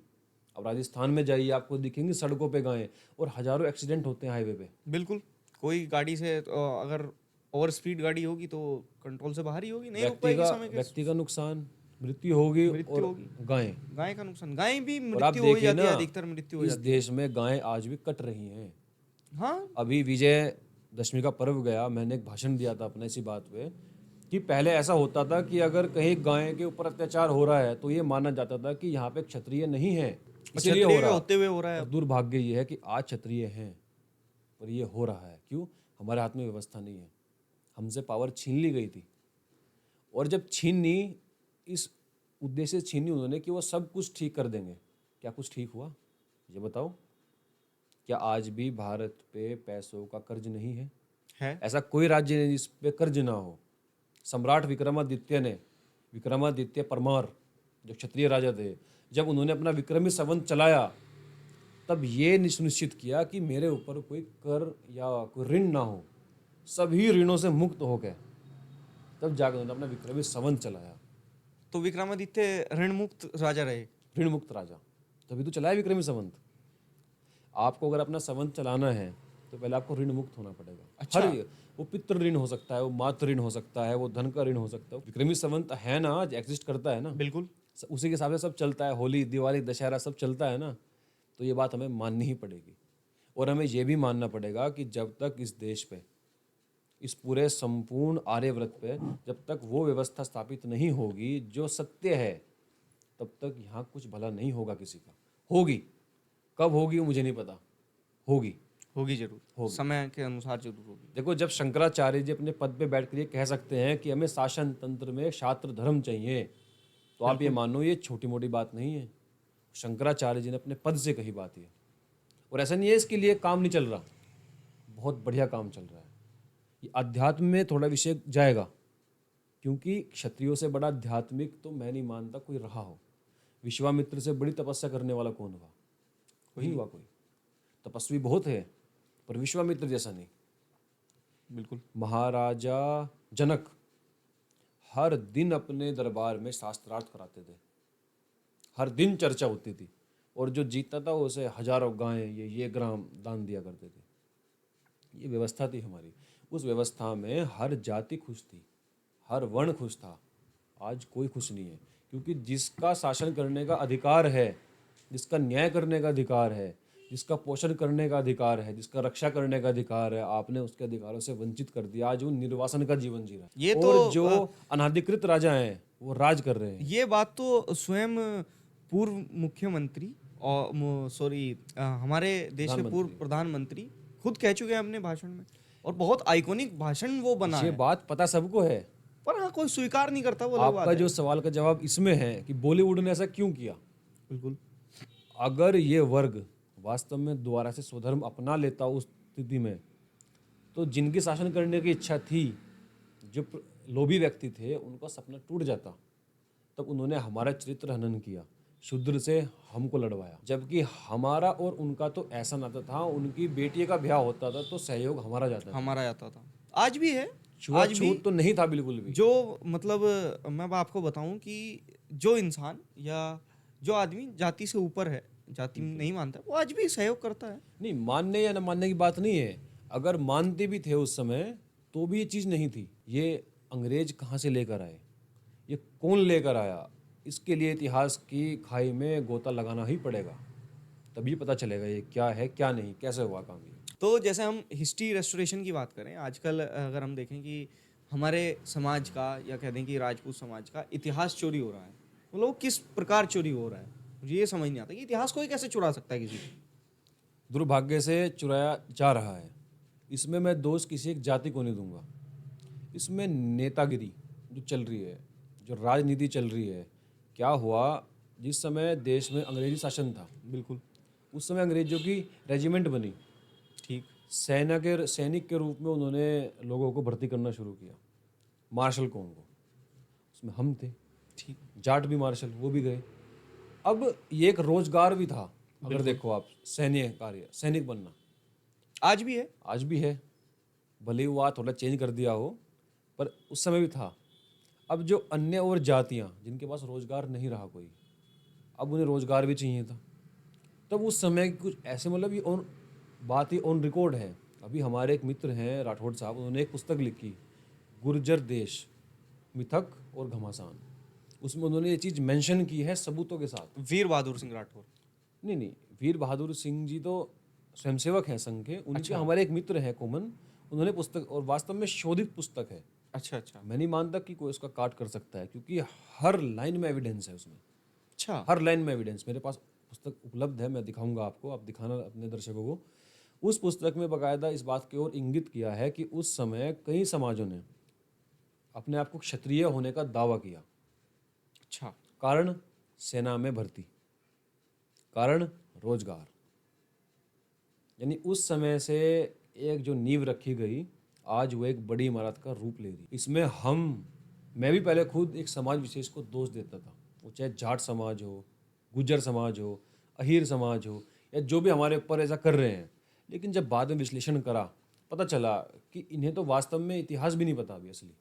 अब राजस्थान में जाइए, आपको दिखेंगी सड़कों पे गायें, और हजारों एक्सीडेंट होते हैं हाईवे पे। बिल्कुल। कोई गाड़ी से अगर ओवर स्पीड गाड़ी होगी तो कंट्रोल से बाहर ही होगी, नहीं रुक पाएगी समय के। व्यक्ति का नुकसान, मृत्यु होगी, मृत्यु और होगी। गायें। गाय का नुकसान, गाय भी और आप मृत्यु हो ही देखिए जाती है, ना, अधिकतर मृत्यु हो इस जाती है। देश में गायें आज भी कट रही हैं। हाँ। अभी विजय दशमी का पर्व गया, मैंने एक भाषण दिया था अपने इसी बात पे कि पहले ऐसा होता था कि अगर कहीं गाय के ऊपर अत्याचार हो रहा है तो ये माना जाता था कि यहाँ पे क्षत्रिय नहीं है, इसीलिए हो क्षत्रिय के रहा। होते हुए हो रहा है। और दुर्भाग्य ये है कि आज क्षत्रिय हैं पर ये हो रहा है। क्यों? हमारे हाथ में व्यवस्था नहीं है, हमसे पावर छीन ली गई थी। और जब छीनी, इस उद्देश्य से छीनी उन्होंने कि वो सब कुछ ठीक कर देंगे। क्या कुछ ठीक हुआ? ये बताओ। क्या आज भी भारत पे पैसों का कर्ज नहीं है? है। ऐसा कोई राज्य नहीं जिस पे कर्ज ना हो। सम्राट विक्रमादित्य परमार, जो क्षत्रिय राजा थे, जब उन्होंने अपना विक्रमी संवत चलाया तब ये सुनिश्चित किया कि मेरे ऊपर कोई कर या कोई ऋण ना हो, सभी ऋणों से मुक्त हो गए। तब जाकर उन्होंने अपना विक्रमी संवत चलाया। तो विक्रमादित्य ऋण मुक्त राजा रहे। ऋण मुक्त राजा, तभी तो चलाया विक्रमी संवत। आपको अगर अपना संवत चलाना है तो पहले आपको ऋण मुक्त होना पड़ेगा। अच्छा। हर वो पितृ ऋण हो सकता है, वो मातृ ऋण हो सकता है, वो धन का ऋण हो सकता है। विक्रमी संवत है ना, आज एग्जिस्ट करता है ना, बिल्कुल। उसी के हिसाब से सब चलता है। होली, दिवाली, दशहरा सब चलता है ना। तो ये बात हमें माननी ही पड़ेगी। और हमें ये भी मानना पड़ेगा कि जब तक इस देश पे, इस पूरे संपूर्ण आर्यव्रत पे जब तक वो व्यवस्था स्थापित नहीं होगी जो सत्य है, तब तक यहाँ कुछ भला नहीं होगा किसी का। होगी, कब होगी वो मुझे नहीं पता, होगी। होगी जरूर, समय के अनुसार जरूर होगी। देखो, जब शंकराचार्य जी अपने पद पे बैठकर ये कह सकते हैं कि हमें शासन तंत्र में क्षात्र धर्म चाहिए, तो आप ये मानो ये छोटी मोटी बात नहीं है। शंकराचार्य जी ने अपने पद से कही बात ये, और ऐसा नहीं है इसके लिए काम नहीं चल रहा, बहुत बढ़िया काम चल रहा है। ये अध्यात्म में थोड़ा विषय जाएगा, क्योंकि क्षत्रियों से बड़ा आध्यात्मिक तो मैं नहीं मानता कोई रहा हो। विश्वामित्र से बड़ी तपस्या करने वाला कौन हुआ? नहीं हुआ कोई। तपस्वी बहुत है, पर विश्वामित्र जैसा नहीं। बिल्कुल। महाराजा जनक हर दिन अपने दरबार में शास्त्रार्थ कराते थे, हर दिन चर्चा होती थी, और जो जीतता था उसे हजारों गायें, ये ग्राम दान दिया करते थे। ये व्यवस्था थी हमारी। उस व्यवस्था में हर जाति खुश थी, हर वर्ण खुश था। आज कोई खुश नहीं है, क्योंकि जिसका शासन करने का अधिकार है, जिसका न्याय करने का अधिकार है, जिसका पोषण करने का अधिकार है, जिसका रक्षा करने का अधिकार है, आपने उसके अधिकारों से वंचित कर दिया। आज वो निर्वासन का जीवन जी रहा है। ये तो और जो अनाधिकृत राजा हैं वो राज कर रहे हैं। ये बात तो स्वयं पूर्व मुख्यमंत्री और हमारे देश के पूर्व प्रधानमंत्री खुद कह चुके हैं अपने भाषण में, और बहुत आइकॉनिक भाषण वो बना ये है। बात पता सबको है, पर हाँ, कोई स्वीकार नहीं करता। वो अलग बात आपका है। जो सवाल का जवाब इसमें है कि बॉलीवुड ने ऐसा क्यों किया। बिल्कुल। अगर ये वर्ग वास्तव में दोबारा से स्वधर्म अपना लेता उस स्थिति में, तो जिनकी शासन करने की इच्छा थी, जो लोभी व्यक्ति थे, उनका सपना टूट जाता। तब उन्होंने हमारा चरित्र हनन किया, शूद्र से हमको लड़वाया। जबकि हमारा और उनका तो ऐसा नाता था, उनकी बेटी का ब्याह होता था तो सहयोग हमारा जाता था, हमारा जाता था। आज भी है। छूआछूत तो नहीं था बिल्कुल भी। जो मतलब मैं आपको बताऊं कि जो इंसान या जो आदमी जाति से ऊपर है, जाति नहीं मानता, वो आज भी सहयोग करता है। नहीं, मानने या न मानने की बात नहीं है। अगर मानते भी थे उस समय तो भी ये चीज़ नहीं थी। ये अंग्रेज कहाँ से लेकर आए, ये कौन लेकर आया, इसके लिए इतिहास की खाई में गोता लगाना ही पड़ेगा, तभी पता चलेगा ये क्या है क्या नहीं, कैसे हुआ काम ये। तो जैसे हम हिस्ट्री रेस्टोरेशन की बात करें, आजकल अगर हम देखें कि हमारे समाज का या कह दें कि राजपूत समाज का इतिहास चोरी हो रहा है, मतलब वो किस प्रकार चोरी हो रहा है, मुझे ये समझ नहीं आता कि इतिहास कोई कैसे चुरा सकता है किसी को। दुर्भाग्य से चुराया जा रहा है। इसमें मैं दोष किसी एक जाति को नहीं दूंगा। इसमें नेतागिरी जो चल रही है, जो राजनीति चल रही है। क्या हुआ, जिस समय देश में अंग्रेजी शासन था, बिल्कुल। उस समय अंग्रेजों की रेजिमेंट बनी, ठीक। सैनिक के रूप में उन्होंने लोगों को भर्ती करना शुरू किया, मार्शल कौन को, उसमें हम थे। ठीक। जाट भी मार्शल, वो भी गए। अब ये एक रोजगार भी था। अगर देखो आप, सैनिक बनना आज भी है। आज भी है, भले ही वो थोड़ा चेंज कर दिया हो, पर उस समय भी था। अब जो अन्य और जातियां जिनके पास रोजगार नहीं रहा कोई, अब उन्हें रोजगार भी चाहिए था। तब उस समय कुछ ऐसे, मतलब ये ऑन बात ही ऑन रिकॉर्ड है। अभी हमारे एक मित्र हैं राठौड़ साहब, उन्होंने एक पुस्तक लिखी, गुर्जर देश, मिथक और घमासान। उसमें उन्होंने ये चीज़ मेंशन की है सबूतों के साथ। वीर बहादुर सिंह राठौर। नहीं, वीर बहादुर सिंह जी तो स्वयंसेवक हैं संघ के, उनके हमारे एक मित्र हैं कॉमन, उन्होंने पुस्तक, और वास्तव में शोधित पुस्तक है। अच्छा अच्छा। मैं नहीं मानता कि कोई उसका काट कर सकता है, क्योंकि हर लाइन में एविडेंस है उसमें। अच्छा। हर लाइन में एविडेंस। मेरे पास पुस्तक उपलब्ध है, मैं दिखाऊंगा आपको, आप दिखाना अपने दर्शकों को। उस पुस्तक में बाकायदा इस बात की ओर इंगित किया है कि उस समय कई समाजों ने अपने आप को क्षत्रिय होने का दावा किया। अच्छा। कारण सेना में भर्ती, कारण रोजगार। यानी उस समय से एक जो नींव रखी गई, आज वो एक बड़ी इमारत का रूप ले रही। इसमें मैं भी पहले खुद एक समाज विशेष को दोष देता था, वो चाहे जाट समाज हो, गुज्जर समाज हो, अहीर समाज हो, या जो भी हमारे ऊपर ऐसा कर रहे हैं। लेकिन जब बाद में विश्लेषण करा, पता चला कि इन्हें तो वास्तव में इतिहास भी नहीं पता अभी असली।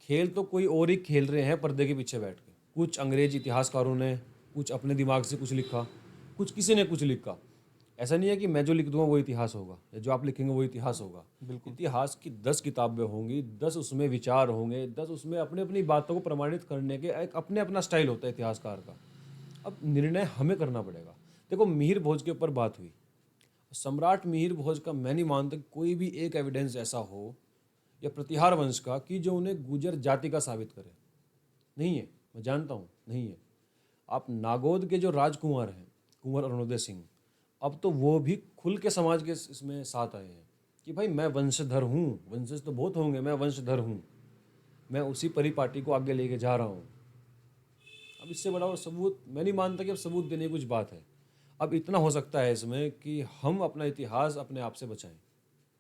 खेल तो कोई और ही खेल रहे हैं पर्दे के पीछे बैठ के। कुछ अंग्रेज इतिहासकारों ने कुछ अपने दिमाग से कुछ लिखा, कुछ किसी ने कुछ लिखा। ऐसा नहीं है कि मैं जो लिख दूंगा वो इतिहास होगा या जो आप लिखेंगे वो इतिहास होगा। बिल्कुल। इतिहास की 10 किताबें होंगी, 10 उसमें विचार होंगे, 10 उसमें अपनी अपनी बातों को प्रमाणित करने के एक अपने अपना स्टाइल होता है इतिहासकार का। अब निर्णय हमें करना पड़ेगा। देखो, मिहिर भोज के ऊपर बात हुई, सम्राट मिहिर भोज का मैं नहीं मानता कि कोई भी एक एविडेंस ऐसा हो या प्रतिहार वंश का कि जो उन्हें गुर्जर जाति का साबित करे। नहीं है, मैं जानता हूँ नहीं है। आप नागौद के जो राजकुंवर हैं, कुंवर अरुणोदय सिंह, अब तो वो भी खुल के समाज के इसमें साथ आए हैं कि भाई मैं वंशधर हूँ, वंशज तो बहुत होंगे, मैं वंशधर हूँ, मैं उसी परिपाटी को आगे लेके जा रहा हूँ। अब इससे बड़ा और सबूत मैं नहीं मानता कि अब सबूत देने की कुछ बात है। अब इतना हो सकता है इसमें कि हम अपना इतिहास अपने आप से बचाएं।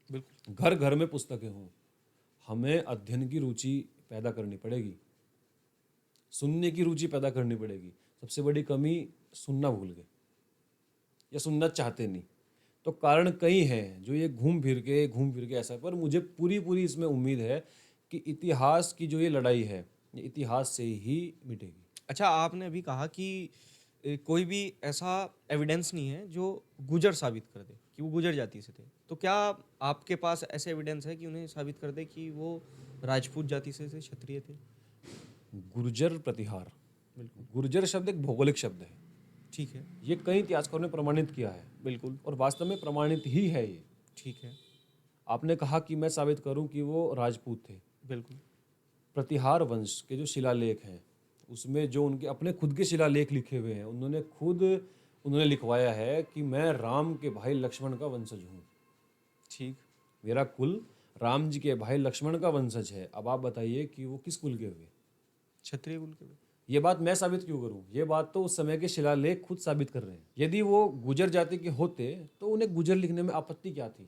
बिल्कुल। घर घर में पुस्तकें हों, हमें अध्ययन की रुचि पैदा करनी पड़ेगी, सुनने की रुचि पैदा करनी पड़ेगी। सबसे बड़ी कमी सुनना भूल गए या सुनना चाहते नहीं। तो कारण कई हैं जो ये घूम फिर के ऐसा, पर मुझे पूरी इसमें उम्मीद है कि इतिहास की जो ये लड़ाई है ये इतिहास से ही मिटेगी। अच्छा, आपने अभी कहा कि कोई भी ऐसा एविडेंस नहीं है जो गुजर साबित कर दे कि वो गुजर जाति से थे। तो क्या आपके पास ऐसे एविडेंस है कि उन्हें साबित कर दे कि वो राजपूत जाति से थे, क्षत्रिय थे? गुर्जर प्रतिहार, बिल्कुल, गुर्जर शब्द एक भौगोलिक शब्द है। ठीक है। ये कई इतिहासकारों ने प्रमाणित किया है बिल्कुल। और वास्तव में प्रमाणित ही है ये। ठीक है। आपने कहा कि मैं साबित करूं कि वो राजपूत थे। बिल्कुल। प्रतिहार वंश के जो शिलालेख हैं उसमें जो उनके अपने खुद के शिलालेख लिखे हुए हैं, उन्होंने लिखवाया है कि मैं राम के भाई लक्ष्मण का वंशज हूँ। ठीक। मेरा कुल राम जी के भाई लक्ष्मण का वंशज है। अब आप बताइए कि वो किस कुल के हुए? क्षत्रिय कुल के। ये बात मैं साबित क्यों करूं? ये बात तो उस समय के शिलालेख खुद साबित कर रहे हैं। यदि वो गुजर जाति के होते तो उन्हें गुजर लिखने में आपत्ति क्या थी?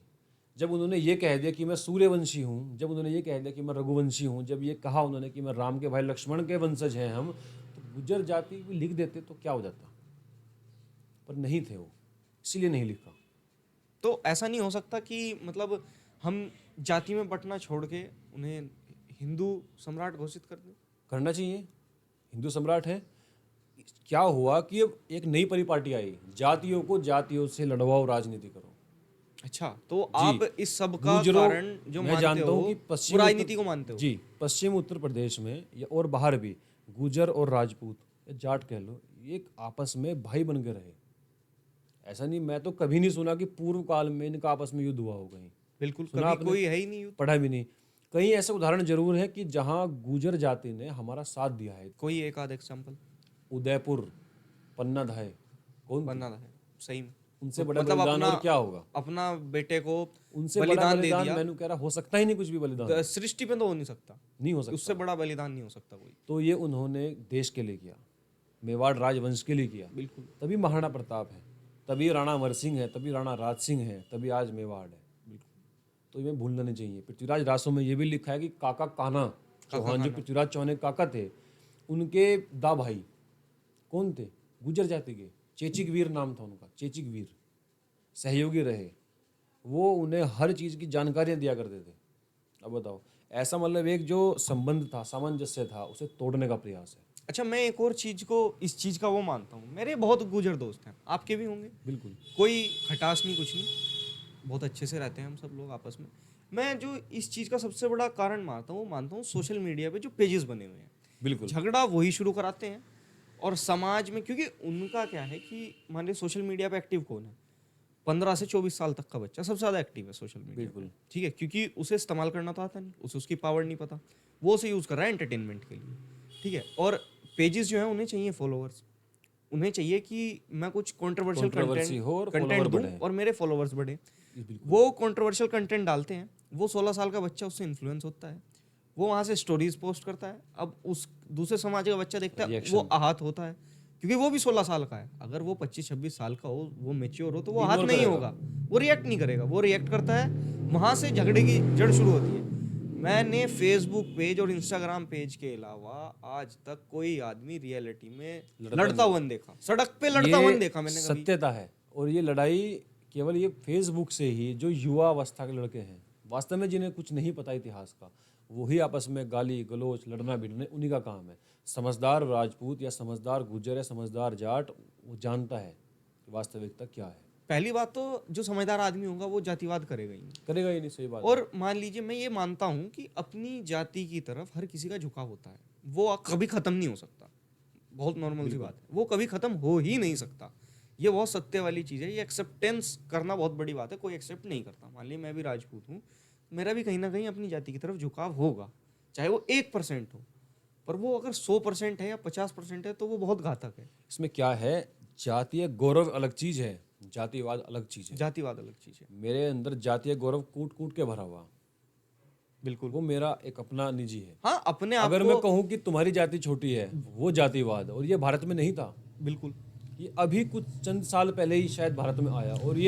जब उन्होंने ये कह दिया कि मैं सूर्यवंशी हूँ, जब उन्होंने ये कह दिया कि मैं रघुवंशी हूँ, जब ये कहा उन्होंने कि मैं राम के भाई लक्ष्मण के वंशज हैं हम, तो गुजर जाति भी लिख देते तो क्या हो जाता? पर नहीं थे वो, इसीलिए नहीं लिखा। तो ऐसा नहीं हो सकता कि मतलब हम जाति में बंटना छोड़ के उन्हें हिंदू सम्राट घोषित कर दें? करना चाहिए, हिंदू सम्राट है। क्या हुआ कि अब एक नई परिपाटी आई, जातियों को जातियों से लड़वाओ, राजनीति करो। अच्छा, तो आप इस सब का गुजरों, कारण जो मैं मानते जानता हो हूँ कि वो राजनीति को मानते हो? जी, पश्चिम उत्तर प्रदेश में या और बाहर भी गुजर और राजपूत या जाट कह लो, ये एक आपस में भाई बन के रहे। ऐसा नहीं, मैं तो कभी नहीं सुना कि पूर्व काल में इनका आपस में युद्ध हुआ हो कहीं। बिल्कुल, सुना कभी आपने? कोई है ही नहीं युद्ध। पढ़ा भी नहीं। कई ऐसे उदाहरण जरूर है कि जहाँ गुजर जाति ने हमारा साथ दिया है। कोई एक आध एग्जाम्पल? उदयपुर, पन्ना धाय, कौन बनना है सही में। उनसे तो बड़ा मतलब बलिदान अपना और क्या होगा? अपना बेटे को उनसे बड़ा बलिदान दे बलिदान दिया। मैंने कह रहा हो सकता ही नहीं, कुछ भी बलिदान सृष्टि में तो हो नहीं सकता, नहीं हो सकता। उससे बड़ा बलिदान नहीं हो सकता कोई। तो ये उन्होंने देश के लिए किया, मेवाड़ राजवंश के लिए किया। बिल्कुल। तभी महाराणा प्रताप है, तभी राणा अमर सिंह है, तभी राणा राज सिंह है, तभी आज मेवाड़ है। बिल्कुल। तो ये भूलना नहीं चाहिए। पृथ्वीराज रासों में ये भी लिखा है कि काका कान्हा चौहान, जो पृथ्वीराज चौहान के काका थे, उनके दा भाई कौन थे? गुजर जाति के, चेचिक वीर नाम था उनका, चेचिक वीर, सहयोगी रहे। वो उन्हें हर चीज़ की जानकारियाँ दिया करते थे। अब बताओ, ऐसा मतलब एक जो संबंध था, सामंजस्य था, उसे तोड़ने का प्रयास है। अच्छा, मैं एक और चीज़ को इस चीज़ का वो मानता हूँ, मेरे बहुत गुजर दोस्त हैं, आपके भी होंगे। बिल्कुल। कोई खटास नहीं, कुछ नहीं, बहुत अच्छे से रहते हैं हम सब लोग आपस में। मैं जो इस चीज़ का सबसे बड़ा कारण मानता हूँ सोशल मीडिया पे जो पेजेस बने हुए हैं, बिल्कुल। झगड़ा वही शुरू कराते हैं। और समाज में, क्योंकि उनका क्या है कि मान लीजिए सोशल मीडिया पे एक्टिव कौन है? 15 से 24 साल तक का बच्चा सबसे ज़्यादा एक्टिव है सोशल मीडिया। बिल्कुल। ठीक है, क्योंकि उसे इस्तेमाल करना तो आता नहीं, उसे उसकी पावर नहीं पता, वो उसे यूज़ कर रहा है एंटरटेनमेंट के लिए। ठीक है, और पेजेस जो हैं उन्हें चाहिए फॉलोअर्स, उन्हें चाहिए कि मैं कुछ कंट्रोवर्शियल कंट्रोवर्सी हो और कंटेंट follower दूं बढ़े। और मेरे फॉलोअर्स बढ़े। बिल्कुल। वो कंट्रोवर्शियल कंटेंट डालते हैं, वो 16 साल का बच्चा उससे इन्फ्लुएंस होता है, वो वहाँ से स्टोरीज पोस्ट करता है। अब उस दूसरे समाज का बच्चा देखता है, Reaction। वो आहत होता है, क्योंकि वो भी 16 साल का है। अगर वो 25-26 साल का हो, वो मेच्योर हो, तो वो आहत Ignore नहीं करेगा। होगा, वो रिएक्ट नहीं करेगा। वो रिएक्ट करता है, वहाँ से झगड़े की जड़ शुरू होती है। मैंने फेसबुक पेज और इंस्टाग्राम पेज के अलावा आज तक कोई आदमी रियलिटी में लड़ता हुआ नहीं देखा, सड़क पे लड़ता हुआ नहीं देखा मैंने कभी। सत्यता है। और ये लड़ाई केवल ये फेसबुक से ही, जो युवा अवस्था के लड़के हैं वास्तव में, जिन्हें कुछ नहीं पता इतिहास का, वही आपस में गाली गलोच लड़ना भिड़ना उन्हीं का काम है। समझदार राजपूत या समझदार गुज्जर या समझदार जाट वो जानता है कि वास्तविकता क्या है। पहली बात तो जो समझदार आदमी होगा वो जातिवाद करेगा ही नहीं। करेगा ही नहीं, सही बात है। और मान लीजिए मैं ये मानता हूँ कि अपनी जाति की तरफ हर किसी का झुकाव होता है, वो कभी खत्म नहीं हो सकता। बहुत नॉर्मल सी बात है, वो कभी खत्म हो ही नहीं सकता। ये बहुत सत्य वाली चीज़ है। ये एक्सेप्टेंस करना बहुत बड़ी बात है। कोई एक्सेप्ट नहीं करता। मान लीजिए मैं भी राजपूत हूँ, मेरा भी कहीं ना कहीं अपनी जाति की तरफ झुकाव होगा, चाहे वो 1% हो, पर वो अगर 100% है या 50% है तो वो बहुत घातक है। इसमें क्या है, जातीय गौरव अलग चीज है, जातिवाद अलग चीज है। जातिवाद अलग चीज़ है। मेरे अंदर जातीय गौरव कूट कूट के भरा हुआ, बिल्कुल। वो मेरा एक अपना निजी है। हाँ, अपने आप अगर को मैं कहूँ कि तुम्हारी जाति छोटी है, वो जातिवाद, और ये भारत में नहीं था। बिल्कुल। ये अभी कुछ चंद साल पहले ही शायद भारत में आया, और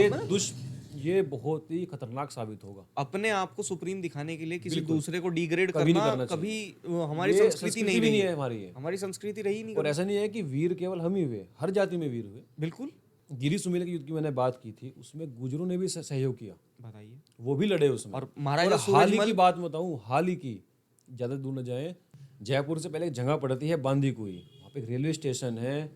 ये बहुत ही खतरनाक साबित होगा। अपने आप को सुप्रीम दिखाने के लिए किसी दूसरे को डिग्रेड कभी नहीं करना करना कभी चाहिए। हमारी ये संस्कृति नहीं भी रही नहीं है। है हमारी ये। हमारी संस्कृति रही नहीं और कभी। ऐसा नहीं है कि वीर केवल हम ही हुए, हर जाति में वीर हुए। बिल्कुल। गिरी सुमेल के युद्ध की मैंने बात की थी, उसमें गुजरों ने भी सहयोग किया, बताइए। वो भी लड़े उसमें। और महाराजा और हाल ही सूरजमल, की बात बताऊं, हाल ही की, ज़्यादा दूर न जाए, जयपुर से पहले एक जगह पड़ती है बांदी कुई, वहाँ पे एक रेलवे स्टेशन है,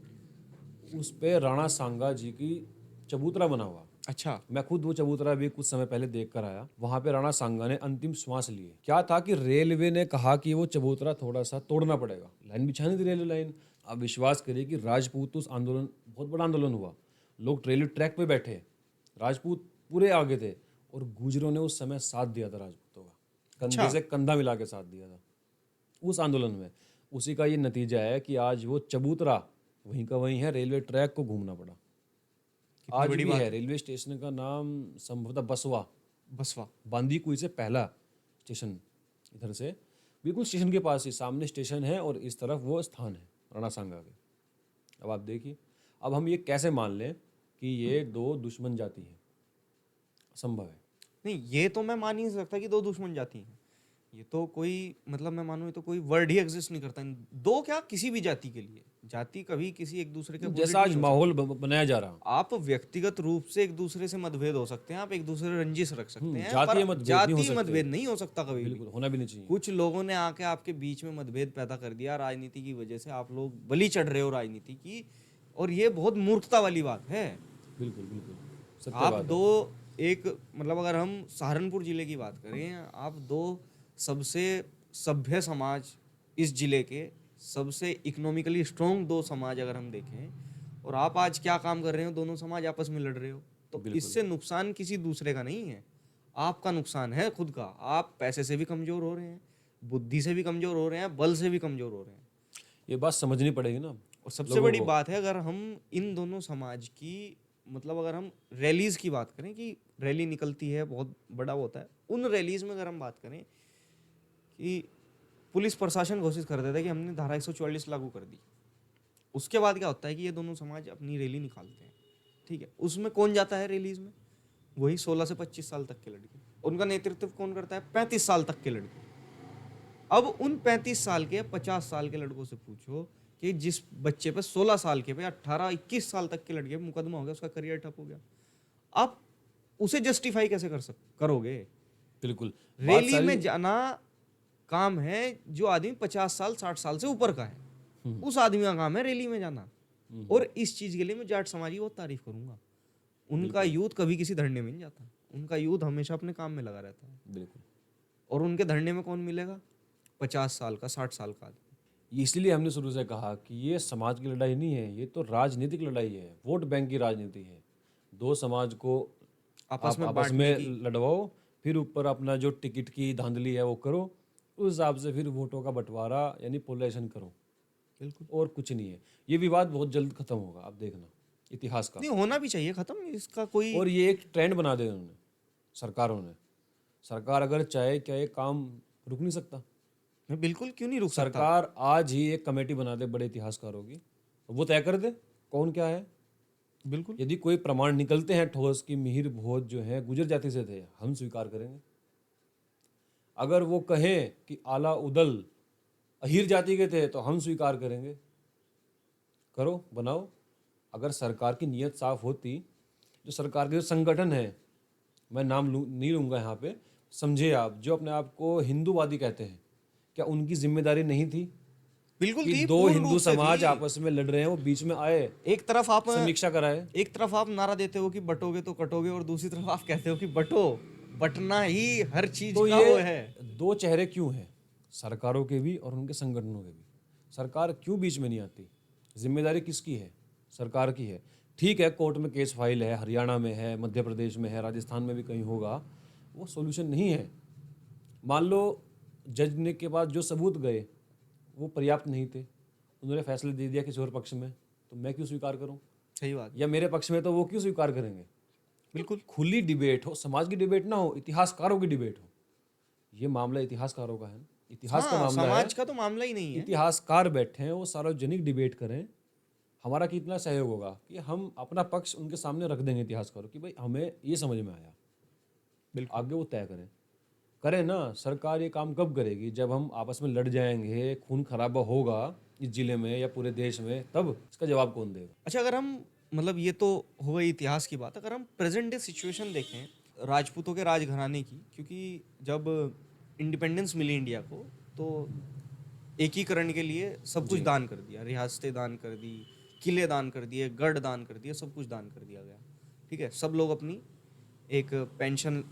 उस पे राणा सांगा जी की चबूतरा बना हुआ। अच्छा। मैं खुद वो चबूतरा भी कुछ समय पहले देख कर आया। वहाँ पे राणा सांगा ने अंतिम श्वास लिए। क्या था कि रेलवे ने कहा कि वो चबूतरा थोड़ा सा तोड़ना पड़ेगा, लाइन बिछानी थी रेलवे लाइन। अब विश्वास करिए कि राजपूत उस आंदोलन, बहुत बड़ा आंदोलन हुआ, लोग रेलवे ट्रैक पे बैठे, राजपूत पूरे आगे थे, और गुजरों ने उस समय साथ दिया था राजपूतों का, कंधे से कंधा मिला के साथ दिया था उस आंदोलन में। उसी का ये नतीजा है कि आज वो चबूतरा वहीं का वहीं है, रेलवे ट्रैक को घूमना पड़ा। आज भी है। रेलवे स्टेशन का नाम संभवतः बसवा, बसवा। बांदी कुई से पहला स्टेशन, इधर से बिल्कुल स्टेशन के पास ही सामने स्टेशन है, और इस तरफ वो स्थान है राणा सांगा के। अब आप देखिए, अब हम ये कैसे मान लें कि ये दो दुश्मन जाति हैं? असंभव है। नहीं, ये तो मैं मान ही नहीं सकता कि दो दुश्मन जाति हैं। ये तो कोई, मतलब मैं मानूं, ये तो कोई वर्ड ही एग्जिस्ट नहीं करता। दो क्या, किसी भी जाति के लिए जाति कभी किसी एक दूसरे के जैसा आज माहौल बनाया जा रहा, आप व्यक्तिगत रूप से एक दूसरे से मतभेद हो सकते हैं, आप एक दूसरे रंजिश रख सकते हैं, जातीय पर जातीय मतभेद नहीं हो सकता कभी भी। बिल्कुल होना भी नहीं चाहिए। कुछ लोगों ने आके आपके बीच में मतभेद पैदा कर दिया राजनीति की वजह से, आप लोग बलि चढ़ रहे हो राजनीति की, और ये बहुत मूर्खता वाली बात है। बिल्कुल बिल्कुल सत्य आप बात है। दो, एक मतलब अगर हम सहारनपुर जिले की बात करें, आप दो सबसे सभ्य समाज, इस जिले के सबसे इकोनॉमिकली स्ट्रॉन्ग दो समाज अगर हम देखें, और आप आज क्या काम कर रहे हो, दोनों समाज आपस में लड़ रहे हो, तो इससे नुकसान किसी दूसरे का नहीं है, आपका नुकसान है खुद का। आप पैसे से भी कमजोर हो रहे हैं, बुद्धि से भी कमजोर हो रहे हैं, बल से भी कमजोर हो रहे हैं। ये बात समझनी पड़ेगी ना। और सबसे बड़ी बात है, अगर हम इन दोनों समाज की, मतलब अगर हम रैलीज की बात करें कि रैली निकलती है, बहुत बड़ा होता है, उन रैलीज में अगर हम बात करें कि पुलिस प्रशासन घोषित कर देता है कि हमने धारा 144 लागू कर दी, उसके बाद क्या होता है कि ये दोनों समाज अपनी रैली निकालते हैं, ठीक है, उसमें कौन जाता है रैलीज में? वही 16 से 25 साल तक के लड़के। उनका नेतृत्व कौन करता है? 35 साल तक के लड़के। अब उन 35 साल के 50 साल के लड़कों से पूछो कि जिस बच्चे पे 16 साल के पे 18-21 साल तक के लड़के पे मुकदमा हो गया, उसका करियर ठप हो गया, आप उसे जस्टिफाई कैसे करोगे? बिल्कुल। रैली में जाना काम है जो आदमी 50 साल 60 साल से ऊपर का है, उस आदमी का काम है रैली में जाना। और इस चीज के लिए मैं जाट समाज की बहुत तारीफ करूंगा। उनका यूथ कभी किसी धरने में नहीं जाता, उनका यूथ हमेशा अपने काम में लगा रहता है। बिल्कुल। और उनके धरने में कौन मिलेगा? 50 साल का 60 साल का आदमी। इसलिए हमने शुरू से कहा कि ये समाज की लड़ाई नहीं है, ये तो राजनीतिक लड़ाई है, वोट बैंक की राजनीति है। दो समाज को आपस में लड़वाओ, फिर ऊपर अपना जो टिकट की धांधली है वो करो, उस हिसाब से फिर वोटों का बंटवारा यानी पोलराइजेशन करो। बिल्कुल। और कुछ नहीं है। ये विवाद बहुत जल्द खत्म होगा, आप देखना, इतिहास का। नहीं, होना भी चाहिए खत्म, इसका कोई। और ये एक ट्रेंड बना दे उन्होंने, सरकारों ने। सरकार अगर चाहे, क्या ये काम रुक नहीं सकता? बिल्कुल, क्यों नहीं रुक सकता? सरकार आज ही एक कमेटी बना दे बड़े इतिहासकारों की, वो तय कर दे कौन क्या है। बिल्कुल। यदि कोई प्रमाण निकलते हैं ठोस कि मिहिर भोज जो है गुजर जाति से थे, हम स्वीकार करेंगे। अगर वो कहें कि आला उदल अहीर जाति के थे, तो हम स्वीकार करेंगे। करो, बनाओ। अगर सरकार की नीयत साफ होती, जो सरकार के जो संगठन है, मैं नाम नहीं लूँगा यहाँ पे, समझे आप, जो अपने आप को हिंदूवादी कहते हैं, क्या उनकी जिम्मेदारी नहीं थी बिल्कुल कि थी, दो पूर्ण हिंदू रूप से समाज थी। आपस में लड़ रहे हैं वो बीच में आए, एक तरफ आप समीक्षा कराए? एक तरफ आप नारा देते हो कि बटोगे तो कटोगे, और दूसरी तरफ आप कहते हो कि बटो, बटना ही हर चीज तो का ये वो है। दो चेहरे क्यों हैं, सरकारों के भी और उनके संगठनों के भी? सरकार क्यों बीच में नहीं आती? जिम्मेदारी किसकी है? सरकार की है। ठीक है, कोर्ट में केस फाइल है, हरियाणा में है, मध्य प्रदेश में है, राजस्थान में भी कहीं होगा, वो सॉल्यूशन नहीं है। मान लो जज ने के पास जो सबूत गए वो पर्याप्त नहीं थे, उन्होंने फैसला दे दिया किसी और पक्ष में, तो मैं क्यों स्वीकार करूं? सही बात। या मेरे पक्ष में तो वो क्यों स्वीकार करेंगे? बिल्कुल। खुली डिबेट हो, समाज की डिबेट ना हो, इतिहासकारों की डिबेट हो। ये मामला इतिहासकारों का है ना, इतिहास का हाँ, मामला है। समाज का तो मामला ही नहीं है। इतिहासकार बैठे हैं, वो सार्वजनिक डिबेट करें, हमारा कितना सहयोग होगा कि हम अपना पक्ष उनके सामने रख देंगे इतिहासकारों कि भाई हमें ये समझ में आया, बिल्कुल। आगे वो तय करें। करें ना, सरकार ये काम कब करेगी? जब हम आपस में लड़ जाएंगे, खून खराबा होगा इस जिले में या पूरे देश में, तब इसका जवाब कौन देगा? अच्छा, अगर हम मतलब ये तो हो गई इतिहास की बात, अगर हम प्रेजेंट डे सिचुएशन देखें राजपूतों के राजघराने की, क्योंकि जब इंडिपेंडेंस मिली इंडिया को तो एकीकरण के लिए सब कुछ दान कर दिया, रियासतें दान कर दी, किले दान कर दिए, गढ़ दान कर दिए, सब कुछ दान कर दिया गया। ठीक है, सब लोग अपनी एक पेंशन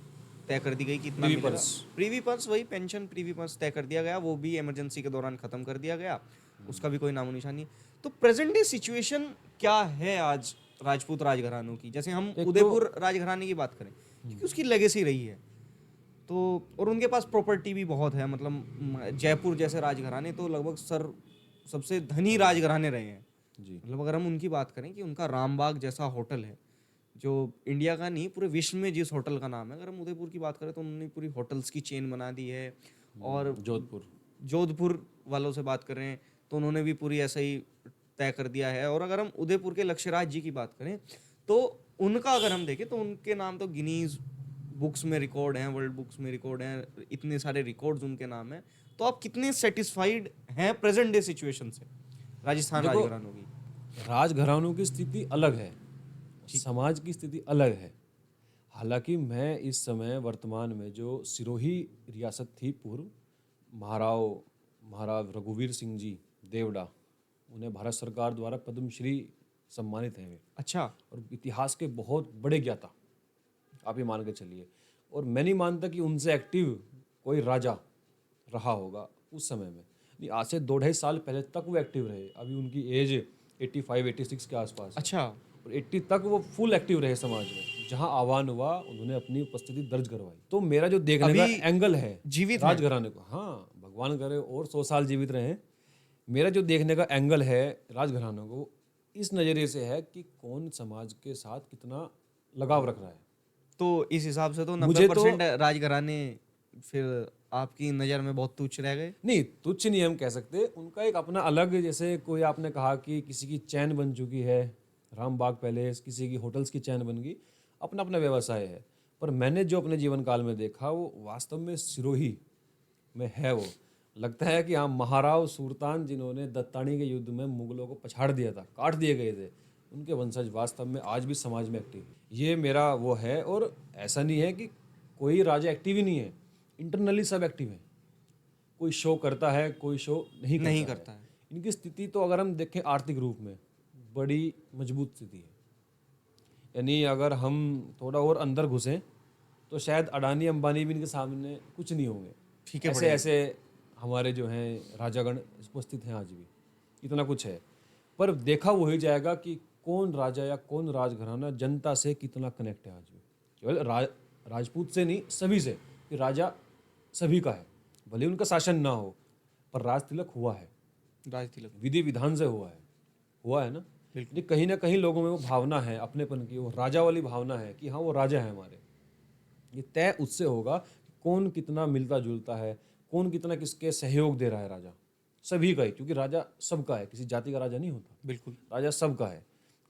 तय कर दी गई कि इतना प्रीवी मिलेगा। पर्स। प्रीवी पर्स, वही पेंशन प्रीवी पर्स तय कर दिया गया, वो भी इमरजेंसी के दौरान खत्म कर दिया गया, उसका भी कोई नामो निशान नहीं। तो प्रेजेंट डे सिचुएशन क्या है आज राजपूत राजघरानों की? जैसे हम एक तो उदयपुर राजघराने की बात करें, क्योंकि उसकी लेगेसी रही है, तो और उनके पास प्रॉपर्टी भी बहुत है, मतलब जयपुर जैसे राजघराने तो लगभग सबसे धनी राजघराने रहे हैं। जी, मतलब अगर हम उनकी बात करें कि उनका रामबाग जैसा होटल है, जो इंडिया का नहीं पूरे विश्व में जिस होटल का नाम है, अगर हम उदयपुर की बात करें तो उन्होंने पूरी होटल्स की चेन बना दी है। और जोधपुर। जोधपुर वालों से बात करें तो उन्होंने भी पूरी ऐसा ही तय कर दिया है। और अगर हम उदयपुर के लक्ष्यराज जी की बात करें तो उनका अगर हम देखें तो उनके नाम तो गिनीज बुक्स में रिकॉर्ड हैं, वर्ल्ड बुक्स में रिकॉर्ड हैं, इतने सारे रिकॉर्ड्स उनके नाम हैं। तो आप कितने सेटिस्फाइड हैं प्रेजेंट डे सिचुएशन से राजस्थान देखो, राजघरानों की? राजघरानों की स्थिति अलग है, समाज की स्थिति अलग है। हालांकि मैं इस समय वर्तमान में जो सिरोही रियासत थी पूर्व, महाराव रघुवीर सिंह जी देवड़ा, उन्हें भारत सरकार द्वारा पद्मश्री सम्मानित हैं वे, अच्छा। और इतिहास के बहुत बड़े ज्ञाता, आप ये मान के चलिए। और मैं नहीं मानता कि उनसे एक्टिव कोई राजा रहा होगा उस समय में। नहीं, आज से 2-2.5 साल पहले तक वो एक्टिव रहे। अभी उनकी एज 85-86 के आसपास है, अच्छा। और 80 तक वो फुल एक्टिव रहे समाज में। जहां आह्वान हुआ उन्होंने अपनी उपस्थिति दर्ज करवाई। तो मेरा जो देखने का अभी एंगल है जीवित हैं? राजघराने को, हाँ भगवान करे और 100 साल जीवित रहे। मेरा जो देखने का एंगल है राजघरानों को, इस नज़रिए से है कि कौन समाज के साथ कितना लगाव रख रहा है। तो इस हिसाब से तो मुझे तो 90% राजघराने फिर आपकी नज़र में बहुत तुच्छ रह गए। नहीं, तुच्छ नहीं हम कह सकते, उनका एक अपना अलग, जैसे कोई आपने कहा कि किसी की चैन बन चुकी है, रामबाग पैलेस, किसी की होटल्स की चैन बन गई, अपना अपना व्यवसाय है। पर मैंने जो अपने जीवन काल में देखा वो वास्तव में सिरोही में है। वो लगता है कि हाँ, महाराव सुल्तान जिन्होंने दत्तानी के युद्ध में मुगलों को पछाड़ दिया था, काट दिए गए थे, उनके वंशज वास्तव में आज भी समाज में एक्टिव। ये मेरा वो है। और ऐसा नहीं है कि कोई राजा एक्टिव ही नहीं है, इंटरनली सब एक्टिव है। कोई शो करता है, कोई शो नहीं करता है। इनकी स्थिति तो अगर हम देखें आर्थिक रूप में बड़ी मजबूत स्थिति है। यानी अगर हम थोड़ा और अंदर घुसें तो शायद अडानी अंबानी भी इनके सामने कुछ नहीं होंगे। ठीक है, ऐसे ऐसे हमारे जो हैं राजागण उपस्थित हैं आज भी, इतना कुछ है। पर देखा वो ही जाएगा कि कौन राजा या कौन राजघराना जनता से कितना कनेक्ट है आज भी। केवल राजपूत से नहीं, सभी से, कि राजा सभी का है, भले उनका शासन ना हो, पर राज तिलक हुआ है, राज तिलक। विधि विधान से हुआ है ना। ये कहीं ना कहीं लोगों में वो भावना है अपनेपन की, वो राजा वाली भावना है कि हाँ वो राजा है हमारे। ये तय उससे होगा कि कौन कितना मिलता जुलता है, कौन कितना किसके सहयोग दे रहा है। राजा सभी का है, क्योंकि राजा सबका है, किसी जाति का राजा नहीं होता, बिल्कुल। राजा सबका है।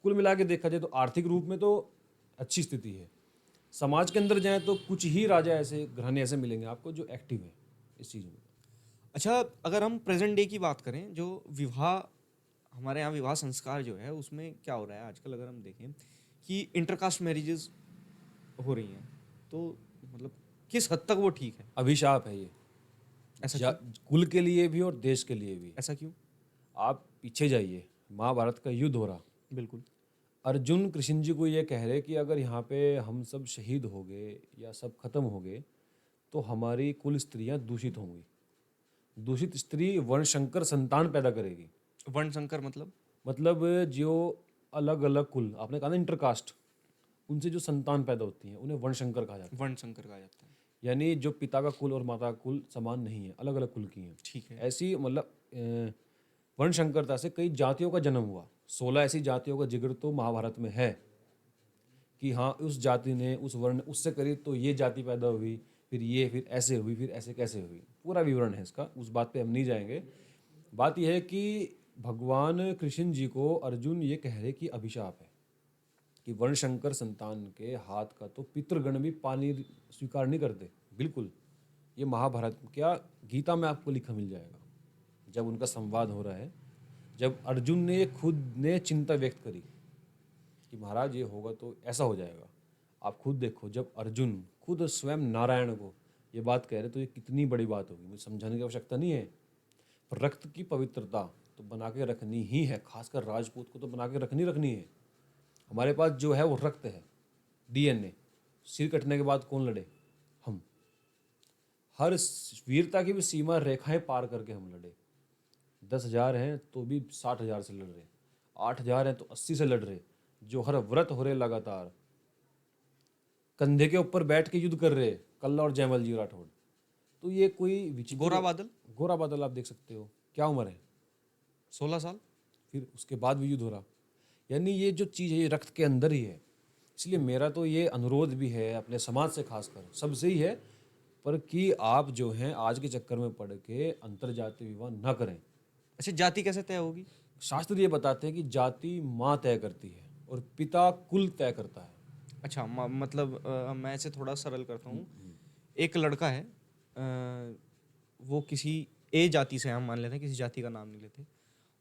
कुल मिला के देखा जाए तो आर्थिक रूप में तो अच्छी स्थिति है। समाज के अंदर जाए तो कुछ ही राजा ऐसे, घराने ऐसे मिलेंगे आपको जो एक्टिव है इस चीज़ में। अच्छा, अगर हम प्रेजेंट डे की बात करें, जो विवाह हमारे यहाँ विवाह संस्कार जो है उसमें क्या हो रहा है आजकल, अगर हम देखें कि इंटरकास्ट मैरिजेस हो रही हैं, तो मतलब किस हद तक वो ठीक है? अभिशाप है ये। ऐसा जा- क्यों? कुल के लिए भी और देश के लिए भी। ऐसा क्यों? आप पीछे जाइए, महाभारत का युद्ध हो रहा, बिल्कुल। अर्जुन कृष्ण जी को ये कह रहे कि अगर यहाँ पे हम सब शहीद हो गए या सब खत्म हो गए तो हमारी कुल स्त्रियां दूषित होंगी। दूषित स्त्री वर्णशंकर संतान पैदा करेगी। वर्ण संकर मतलब जो अलग अलग कुल, आपने कहा ना इंटरकास्ट, उनसे जो संतान पैदा होती हैं उन्हें वर्णशंकर कहा जाता है। वर्ण संकर कहा जाता है। यानी जो पिता का कुल और माता का कुल समान नहीं है, अलग अलग कुल की हैं। ठीक है। ऐसी मतलब वर्णशंकरता से कई जातियों का जन्म हुआ। 16 ऐसी जातियों का जिक्र तो महाभारत में है कि हाँ उस जाति ने उस वर्ण उससे करी तो ये जाति पैदा हुई, फिर ये, फिर ऐसे हुई, फिर ऐसे कैसे हुई, पूरा विवरण है इसका, उस बात पे हम नहीं जाएंगे। बात यह है कि भगवान कृष्ण जी को अर्जुन ये कह रहे कि अभिशाप है कि वर्णशंकर संतान के हाथ का तो पितृगण भी पानी स्वीकार नहीं करते। बिल्कुल, ये महाभारत क्या गीता में आपको लिखा मिल जाएगा। जब उनका संवाद हो रहा है, जब अर्जुन ने खुद ने चिंता व्यक्त करी कि महाराज ये होगा तो ऐसा हो जाएगा। आप खुद देखो, जब अर्जुन खुद स्वयं नारायण को ये बात कह रहे तो ये कितनी बड़ी बात होगी, मुझे समझाने की आवश्यकता नहीं है। पर रक्त की पवित्रता तो बना के रखनी ही है, खासकर राजपूत को तो बना के रखनी है। हमारे पास जो है वो रक्त है, डीएनए। सिर कटने के बाद कौन लड़े? हम। हर वीरता की भी सीमा रेखाएं पार करके हम लड़े। 10,000 हैं तो भी 60,000 से लड़ रहे, 8,000 हैं तो 80 से लड़ रहे, जो हर व्रत हो रहे लगातार, कंधे के ऊपर बैठ के युद्ध कर रहे, कल्ला और जयमल जी राठौड़। तो ये कोई विचित्र गोरा बादल आप देख सकते हो, क्या उम्र है? 16 साल। फिर उसके बाद भी युद्ध हो रहा। यानी ये जो चीज़ है ये रक्त के अंदर ही है। इसलिए मेरा तो ये अनुरोध भी है अपने समाज से, खासकर सबसे ही है, पर कि आप जो हैं आज के चक्कर में पड़ के अंतर्जातीय विवाह ना करें। अच्छा, जाति कैसे तय होगी? शास्त्र ये बताते हैं कि जाति माँ तय करती है और पिता कुल तय करता है। अच्छा, मैं इसे थोड़ा सरल करता हूँ। एक लड़का है, वो किसी ए जाति से है, हम मान लेते हैं, किसी जाति का नाम नहीं लेते,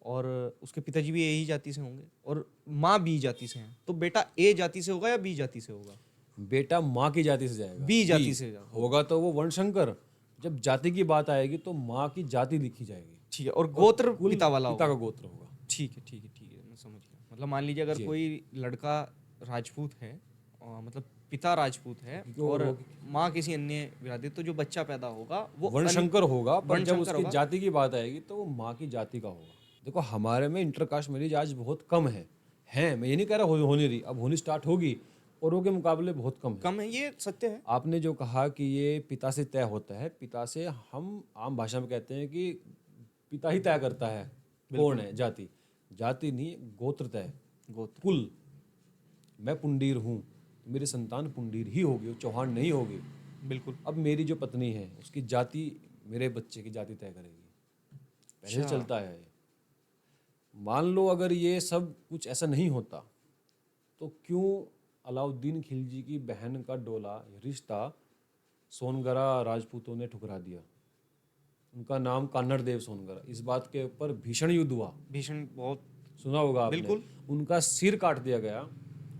और उसके पिताजी भी ए ही जाति से होंगे और माँ बी जाति से हैं, तो बेटा ए जाति से होगा या बी जाति से होगा? बेटा माँ की जाति से जाएगा, बी जाति से होगा तो वो वर्णशंकर। जब जाति की बात आएगी तो माँ की जाति लिखी जाएगी। ठीक है, और गोत्र कुल पिता वाला पिता होगा। का गोत्र होगा। ठीक है, ठीक है, ठीक है, मैं समझ गया। मतलब मान लीजिए अगर कोई लड़का राजपूत है, मतलब पिता राजपूत है और माँ किसी अन्य विरासत, तो जो बच्चा पैदा होगा वो वर्णशंकर होगा, पर जब वर्णशंकर उसकी होगा। जाति की बात आएगी तो वो माँ की जाति का होगा। देखो हमारे में इंटरकास्ट मैरिज आज बहुत कम है, मैं ये नहीं कह रहा हो नहीं रही, अब होनी स्टार्ट होगी, औरों के मुकाबले बहुत कम है। ये सत्य है। आपने जो कहा कि ये पिता से तय होता है, पिता से हम आम भाषा में कहते हैं कि पिता ही तय करता है कौन है जाति। जाति नहीं, गोत्र तय, गोत्र। कुल। मैं पुंडीर हूँ, मेरी संतान पुंडीर ही होगी, चौहान नहीं होगी। बिल्कुल। अब मेरी जो पत्नी है उसकी जाति मेरे बच्चे की जाति तय करेगी, पहले से चलता है। मान लो अगर ये सब कुछ ऐसा नहीं होता तो क्यों अलाउद्दीन खिलजी की बहन का डोला रिश्ता सोनगरा राजपूतों ने ठुकरा दिया? उनका नाम कान्हड़ देव सोनगरा। इस बात के ऊपर भीषण युद्ध हुआ, भीषण, बहुत सुना होगा आपने। बिल्कुल। उनका सिर काट दिया गया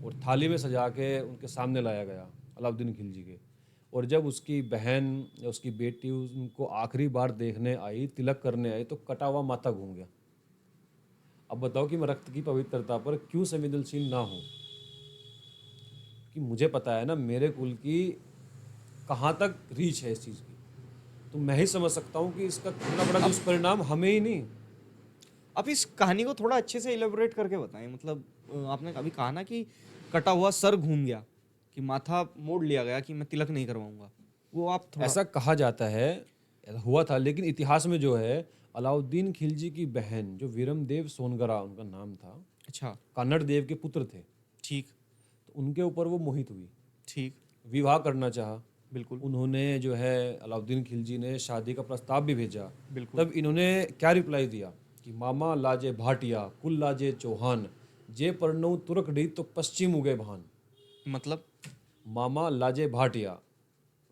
और थाली में सजा के उनके सामने लाया गया अलाउद्दीन खिलजी के। और जब उसकी बहन या उसकी बेटी उनको आखिरी बार देखने आई, तिलक करने आई, तो कटा हुआ माथा घूम गया। अब बताओ कि मैं रक्त की पवित्रता पर क्यों संवेदनशील ना हूँ? कि मुझे पता है ना मेरे कुल की कहाँ तक रीच है इस चीज़ की, तो मैं ही समझ सकता हूँ कि इसका कितना बड़ा दुष्परिणाम हमें ही नहीं। अब इस कहानी को थोड़ा अच्छे से इलेबोरेट करके बताएं। मतलब आपने अभी कहा ना कि कटा हुआ सर घूम गया, कि माथा मोड़ लिया गया, कि मैं तिलक नहीं करवाऊंगा, वो आप थोड़ा। ऐसा कहा जाता है, ऐसा हुआ था, लेकिन इतिहास में जो है अलाउद्दीन खिलजी की बहन जो वीरमदेव सोनगरा उनका नाम था, अच्छा, कान्हड़ देव के पुत्र थे, ठीक, तो उनके ऊपर वो मोहित हुई, ठीक, विवाह करना चाहा। बिल्कुल, उन्होंने जो है अलाउद्दीन खिलजी ने शादी का प्रस्ताव भी भेजा। बिल्कुल। तब इन्होंने क्या रिप्लाई दिया कि मामा लाजे भाटिया कुल लाजे चौहान, जे परनऊ तुरकड़ी तो पश्चिम उगे भान। मतलब मामा लाजे भाटिया,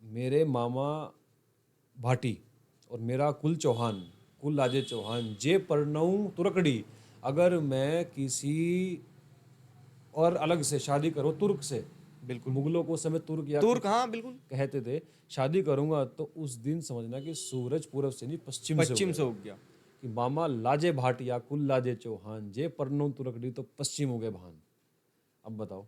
मेरे मामा भाटी और मेरा कुल चौहान, कुल लाजे चौहान, जे परनऊ तुरकड़ी, अगर मैं किसी और अलग से शादी करूँ तुर्क से, बिल्कुल। मुगलों को उस समय तुर्क या तुर्क, हाँ बिल्कुल, कहते थे। शादी करूंगा तो उस दिन समझना कि सूरज पूरब से नहीं पश्चिम से पश्चिम से उगेगा। उग गया। कि मामा लाजे भाटिया कुल लाजे चौहान, जे परनो तुरकड़ी तो पश्चिम हो गए भान। अब बताओ।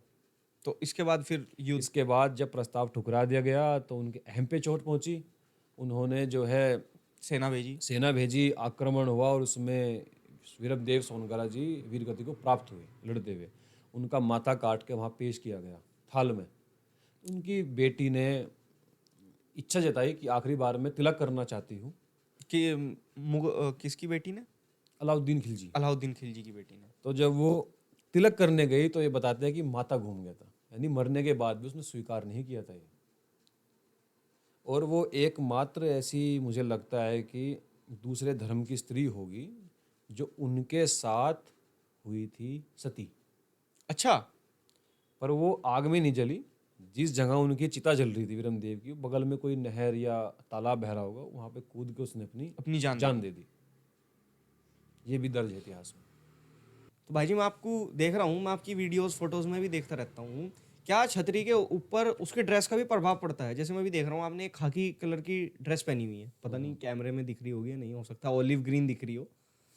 तो इसके बाद फिर युद्ध। इसके बाद जब प्रस्ताव ठुकरा दिया गया तो उनके अहम पे चोट पहुंची। उन्होंने जो है सेना भेजी। सेना भेजी, आक्रमण हुआ और उसमें वीरभदेव सोनगरा जी वीरगति को प्राप्त हुए लड़ते हुए। उनका माथा काट के वहाँ पेश किया गया थाल में। उनकी बेटी ने इच्छा जताई कि आखिरी बार मैं तिलक करना चाहती हूँ। कि किसकी बेटी ने? अलाउद्दीन खिलजी। अलाउद्दीन खिलजी की बेटी ने। तो जब वो तिलक करने गई तो ये बताते हैं कि माथा घूम गया था, यानी मरने के बाद भी उसने स्वीकार नहीं किया था ये। और वो एकमात्र ऐसी मुझे लगता है कि दूसरे धर्म की स्त्री होगी जो उनके साथ हुई थी सती। अच्छा। पर वो आग में नहीं जली। जिस जगह उनकी चिता जल रही थी वीरमदेव की, बगल में कोई नहर या तालाब बह रहा होगा, वहां पे कूद के उसने अपनी जान दे दी। ये भी दर्ज है इतिहास में। तो भाई जी, मैं आपको देख रहा हूँ, मैं आपकी वीडियोस फोटोज में भी देखता रहता हूँ। क्या छतरी के ऊपर उसके ड्रेस का भी प्रभाव पड़ता है? जैसे मैं भी देख रहा हूँ, आपने एक खाकी कलर की ड्रेस पहनी हुई है, पता नहीं कैमरे में दिख रही होगी या नहीं, हो सकता ऑलिव ग्रीन दिख रही हो।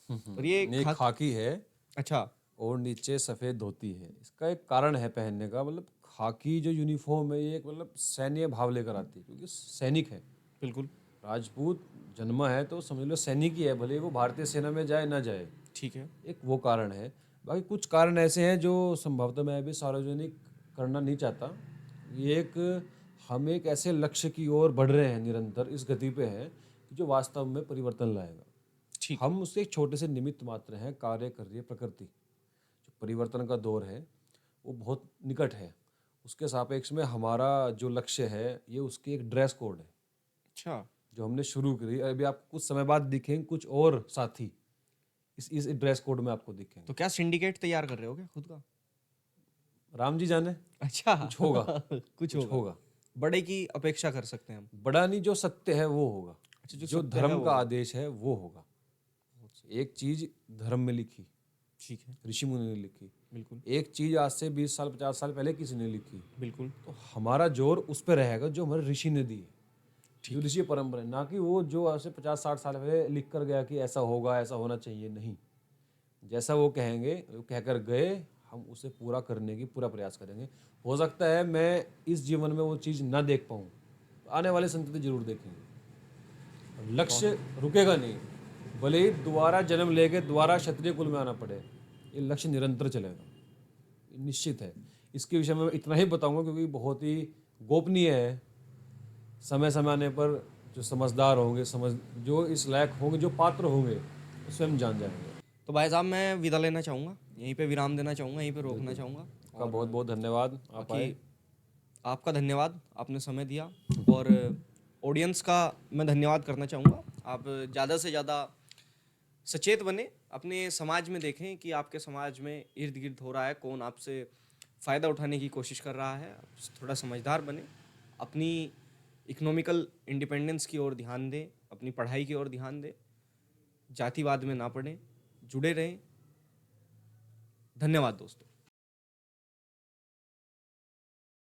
पर ये ये खाकी है अच्छा। और नीचे सफ़ेद धोती है। इसका एक कारण है पहनने का, मतलब खाकी जो यूनिफॉर्म है ये एक मतलब सैन्य भाव लेकर आती है, क्योंकि सैनिक है। बिल्कुल। राजपूत जन्मा है तो समझ लो सैनिक ही है, भले ही वो भारतीय सेना में जाए ना जाए। ठीक है। एक वो कारण है। बाकी कुछ कारण ऐसे हैं जो संभवतः मैं भी सार्वजनिक करना नहीं चाहता। ये एक हम एक ऐसे लक्ष्य की ओर बढ़ रहे हैं, निरंतर इस गति पे है कि जो वास्तव में परिवर्तन लाएगा। ठीक। हम उसके एक छोटे से निमित्त मात्र हैं। कार्य कर रही है प्रकृति। जो परिवर्तन का दौर है वो बहुत निकट है। उसके सापेक्ष में हमारा जो लक्ष्य है ये उसकी एक ड्रेस कोड है अच्छा। जो हमने शुरू करी। अभी आप कुछ समय बाद दिखेंगे कुछ और साथी इस ड्रेस कोड में आपको दिखेंगे। तो क्या सिंडिकेट तैयार कर रहे हो क्या खुद का? राम जी जाने। अच्छा। कुछ होगा। कुछ कुछ होगा। बड़े की अपेक्षा कर सकते हैं हम। बड़ा नहीं, जो सत्य है वो होगा। अच्छा, जो सत्य है धर्म वो का होगा। आदेश है वो होगा। एक चीज धर्म में लिखी, ठीक है। ऋषि मुनि ने लिखी। बिल्कुल। एक चीज आज से 20 साल 50 साल पहले किसी ने लिखी। बिल्कुल। तो हमारा जोर उस पर रहेगा जो हमारे ऋषि ने दी है, जो ऋषि परंपरा है। ना कि वो जो आज से 50-60 साल पहले लिख कर गया कि ऐसा होगा, ऐसा होना चाहिए। नहीं, जैसा वो कहेंगे, वो कहकर गए, हम उसे पूरा करने की पूरा प्रयास करेंगे। हो सकता है मैं इस जीवन में वो चीज़ ना देख पाऊँ, आने वाले संतति जरूर देखेंगे। लक्ष्य रुकेगा नहीं, भले ही दोबारा जन्म लेके दोबारा क्षत्रिय कुल में आना पड़े, ये लक्ष्य निरंतर चलेगा, ये निश्चित है। इसके विषय में मैं इतना ही बताऊंगा क्योंकि बहुत ही गोपनीय है। समय समय आने पर जो समझदार होंगे, जो इस लायक होंगे, जो पात्र होंगे, वो स्वयं जान जाएंगे। तो भाई साहब, मैं विदा लेना चाहूँगा, यहीं पे विराम देना चाहूँगा, यहीं पे रोकना चाहूँगा। आपका बहुत बहुत धन्यवाद, आप आए। आपका धन्यवाद, आपने समय दिया। और ऑडियंस का मैं धन्यवाद करना चाहूँगा। आप ज़्यादा से ज़्यादा सचेत बने, अपने समाज में देखें कि आपके समाज में इर्द गिर्द हो रहा है, कौन आपसे फ़ायदा उठाने की कोशिश कर रहा है। थोड़ा समझदार बने, अपनी इकोनॉमिकल इंडिपेंडेंस की ओर ध्यान दें, अपनी पढ़ाई की ओर ध्यान दें, जातिवाद में ना पड़ें, जुड़े रहें। धन्यवाद दोस्तों।